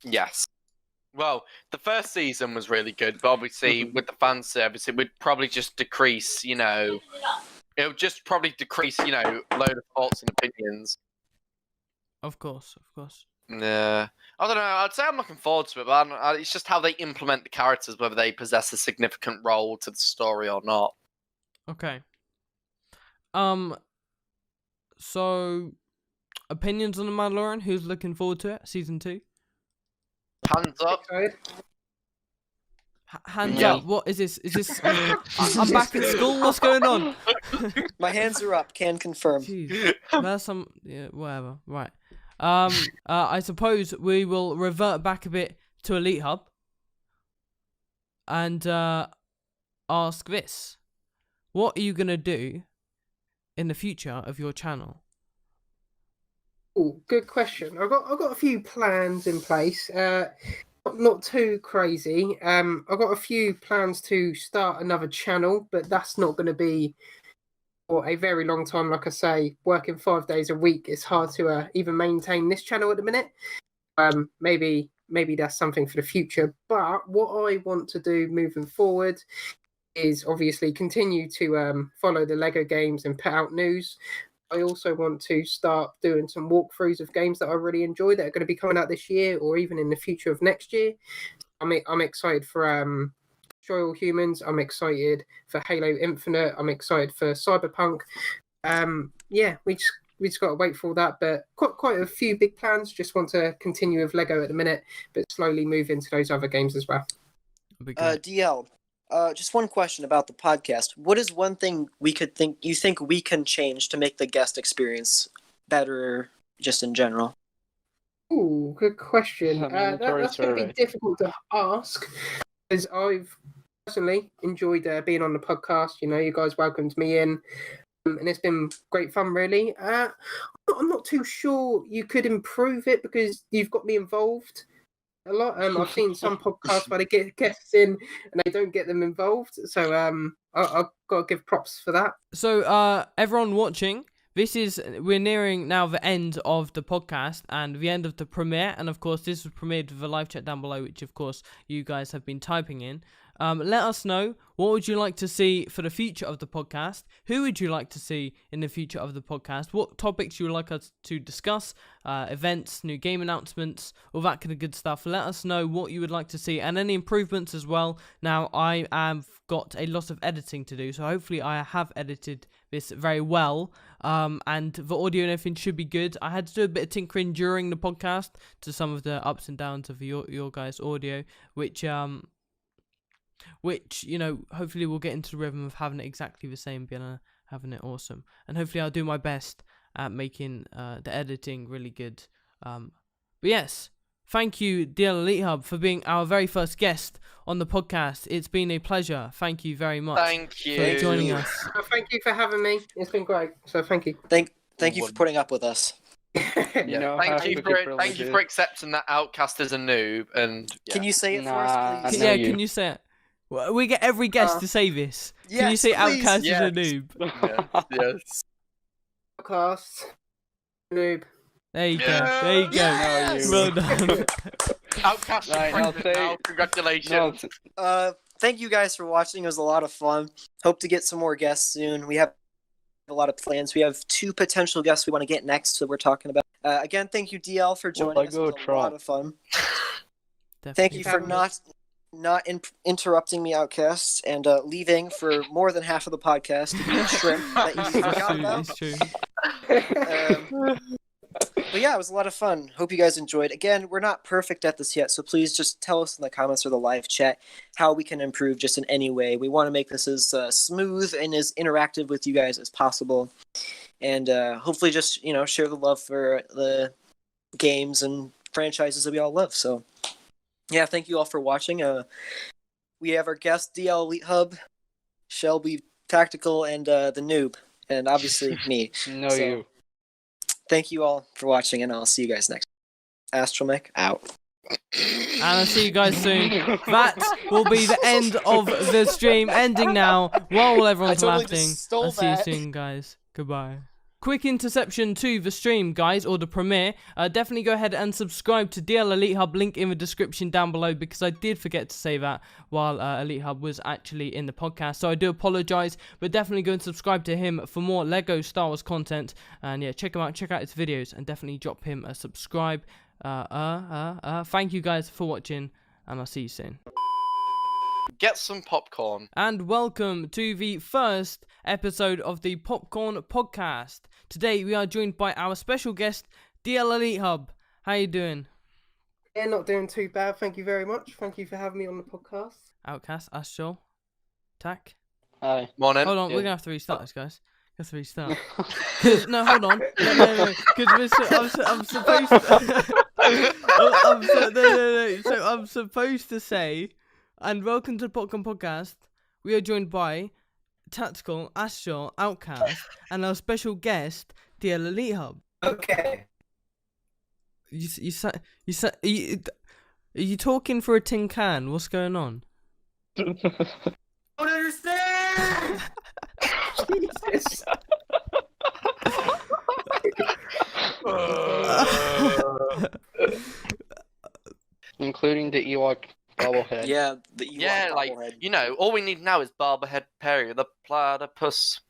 Yes. Well, the first season was really good, but obviously with the fan service, it would probably just decrease, it would just probably decrease, load of thoughts and opinions. Of course. Yeah. I don't know. I'd say I'm looking forward to it, but it's just how they implement the characters, whether they possess a significant role to the story or not. Okay. So, opinions on the Mandalorian? Who's looking forward to it? Season 2? Hands up. Hands Yeah. up. What is this? Is this? I'm back at school. What's going on? My hands are up. Can confirm. Jeez. There's some. Yeah, whatever. Right. I suppose we will revert back a bit to Elite Hub and ask this: what are you gonna do in the future of your channel? Oh, good question. I've got a few plans in place. Not too crazy. I've got a few plans to start another channel, but that's not going to be for a very long time. Like I say, working 5 days a week, it's hard to even maintain this channel at the minute. Maybe that's something for the future. But what I want to do moving forward is obviously continue to follow the Lego games and put out news. I also want to start doing some walkthroughs of games that I really enjoy that are going to be coming out this year or even in the future of next year. I'm excited for Destroy All Humans. I'm excited for Halo Infinite. I'm excited for Cyberpunk. Yeah, we just got to wait for all that. But quite a few big plans. Just want to continue with Lego at the minute, but slowly move into those other games as well. DL, just one question about the podcast. What is one thing you think we can change to make the guest experience better, just in general? Ooh, good question. That's going to be difficult to ask because I've personally enjoyed being on the podcast. You guys welcomed me in, and it's been great fun, really. I'm not too sure you could improve it because you've got me involved a lot. I've seen some podcasts where they get guests in and they don't get them involved. So I've got to give props for that. So everyone watching, we're nearing now the end of the podcast and the end of the premiere, and of course this was premiered with a live chat down below, which of course you guys have been typing in. Let us know, what would you like to see for the future of the podcast? Who would you like to see in the future of the podcast? What topics you would like us to discuss? Events, new game announcements, all that kind of good stuff. Let us know what you would like to see and any improvements as well. Now, I have got a lot of editing to do, so hopefully I have edited this very well. And the audio and everything should be good. I had to do a bit of tinkering during the podcast to some of the ups and downs of your guys' audio, which you know, hopefully we'll get into the rhythm of having it exactly the same, having it awesome, and hopefully I'll do my best at making the editing really good. But yes, thank you, DL Elite Hub, for being our very first guest on the podcast. It's been a pleasure. Thank you very much. Thank you for joining us. Thank you for having me. It's been great. So thank you. Thank you for putting up with us. You know, Thank you for accepting that Outcast is a noob. And Can you say it for us, please? Yeah, can you say it? Well, we get every guest to say this. Yes, can you say please. Outcast is a noob? Yes. Outcast. Noob. There you go. Yeah. There you go. Yeah. Well done. Outcast is Right, I'll pregnant say- now. Congratulations. Thank you guys for watching. It was a lot of fun. Hope to get some more guests soon. We have a lot of plans. We have 2 potential guests we want to get next, so we're talking about. Again, thank you, DL, for joining us. It was a lot of fun. Thank you for not interrupting me, Outcast, and leaving for more than half of the podcast to eat shrimp that you forgot about. It's true. But yeah, it was a lot of fun. Hope you guys enjoyed. Again, we're not perfect at this yet, so please just tell us in the comments or the live chat how we can improve just in any way. We want to make this as smooth and as interactive with you guys as possible. And hopefully just, you know, share the love for the games and franchises that we all love. So yeah, thank you all for watching. We have our guest, DL Elite Hub, Shelby Tactical, and the Noob, and obviously me. You. Thank you all for watching, and I'll see you guys next. Astromech out. And I'll see you guys soon. That will be the end of the stream. Ending now. While everyone's laughing. I'll see you soon, guys. Goodbye. Quick interception to the stream, guys, or the premiere. Definitely go ahead and subscribe to DL Elite Hub, link in the description down below, because I did forget to say that while Elite Hub was actually in the podcast, so I do apologize, but definitely go and subscribe to him for more Lego Star Wars content, and yeah, check him out, check out his videos, and definitely drop him a subscribe. Thank you guys for watching, and I'll see you soon. Get some popcorn. And welcome to the first episode of the Popcorn Podcast. Today we are joined by our special guest, DL Elite Hub. How you doing? Yeah, not doing too bad. Thank you very much. Thank you for having me on the podcast. Outcast, Astral, Tack. Hi. Morning. Hold on, we're gonna have to restart this, guys. We have to restart. No, hold on. No. Because I'm supposed to. So I'm supposed to say. And welcome to the Popcorn Podcast. We are joined by Tactical, Astral, Outcast, and our special guest, the Elite Hub. Okay. Are you talking for a tin can? What's going on? I don't understand! Jesus. Including the Ewok bobblehead. Yeah, the Ewok Yeah, like, bobblehead. you know, all we need now is Barberhead Perry, the platypus.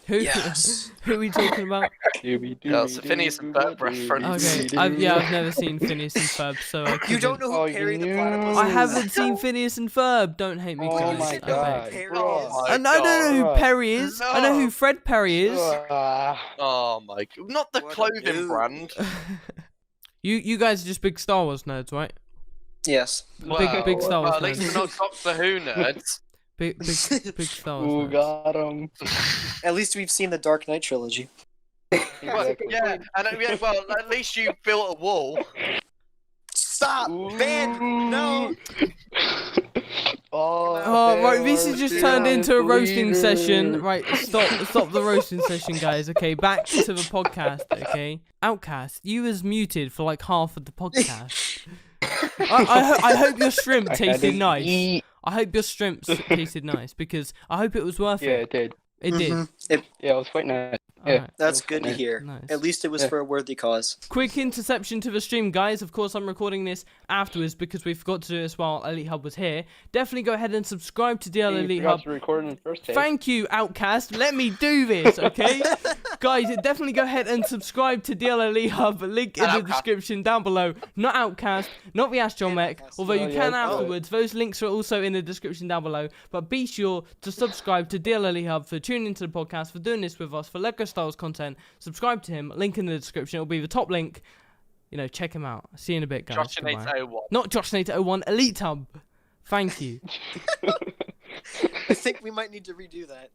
Yes. Who are we talking about? That's a Phineas and Ferb reference. Okay, I've never seen Phineas and Ferb, so I You don't couldn't- know who Oh, you Perry the knew? Platypus I is? haven't seen Phineas and Ferb. Don't hate me, Oh guys. my I beg. god. Perry bro. is- my I don't know who God. Perry is. I know who Fred Perry is. Oh my god. Not the What a clothing dude. brand. You guys are just big Star Wars nerds, right? Yes. Big Star Wars Well, at least we're not Doctor Who nerds. Big Star Wars Who nerds. got him? At least we've seen the Dark Knight trilogy. Well, yeah, well, at least you built a wall. Stop! Ban! No! Oh, right, this has just turned into a roasting session. Right, stop the roasting session, guys. Okay, back to the podcast, okay? Outcast, you was muted for like half of the podcast. I hope your shrimp tasted nice. I hope your shrimp tasted nice, because I hope it was worth Yeah, it. it did. It did. Yeah, I was quite nice. Yeah, Alright. That's it was good quite to nice. hear. Nice. At least it was Yeah. for a worthy cause. Quick interception to the stream, guys. Of course, I'm recording this afterwards because we forgot to do this while Elite Hub was here. Definitely go ahead and subscribe to DL You Elite forgot Hub. to record in the first take. Thank you, Outcast. Let me do this, okay? Guys, definitely go ahead and subscribe to DL Elite Hub. Link in the Outcast. description down below. Not Outcast, not the Astromech, Outcast. although you Oh, can yeah, afterwards. Those links are also in the description down below. But be sure to subscribe to DL Elite Hub for tuning into the podcast, for doing this with us, for LEGO Styles content. Subscribe to him. Link in the description. It'll be the top link. You know, check him out. See you in a bit, guys. Goodbye. Josh801. Not Josh801, Elite Hub. Thank you. I think we might need to redo that.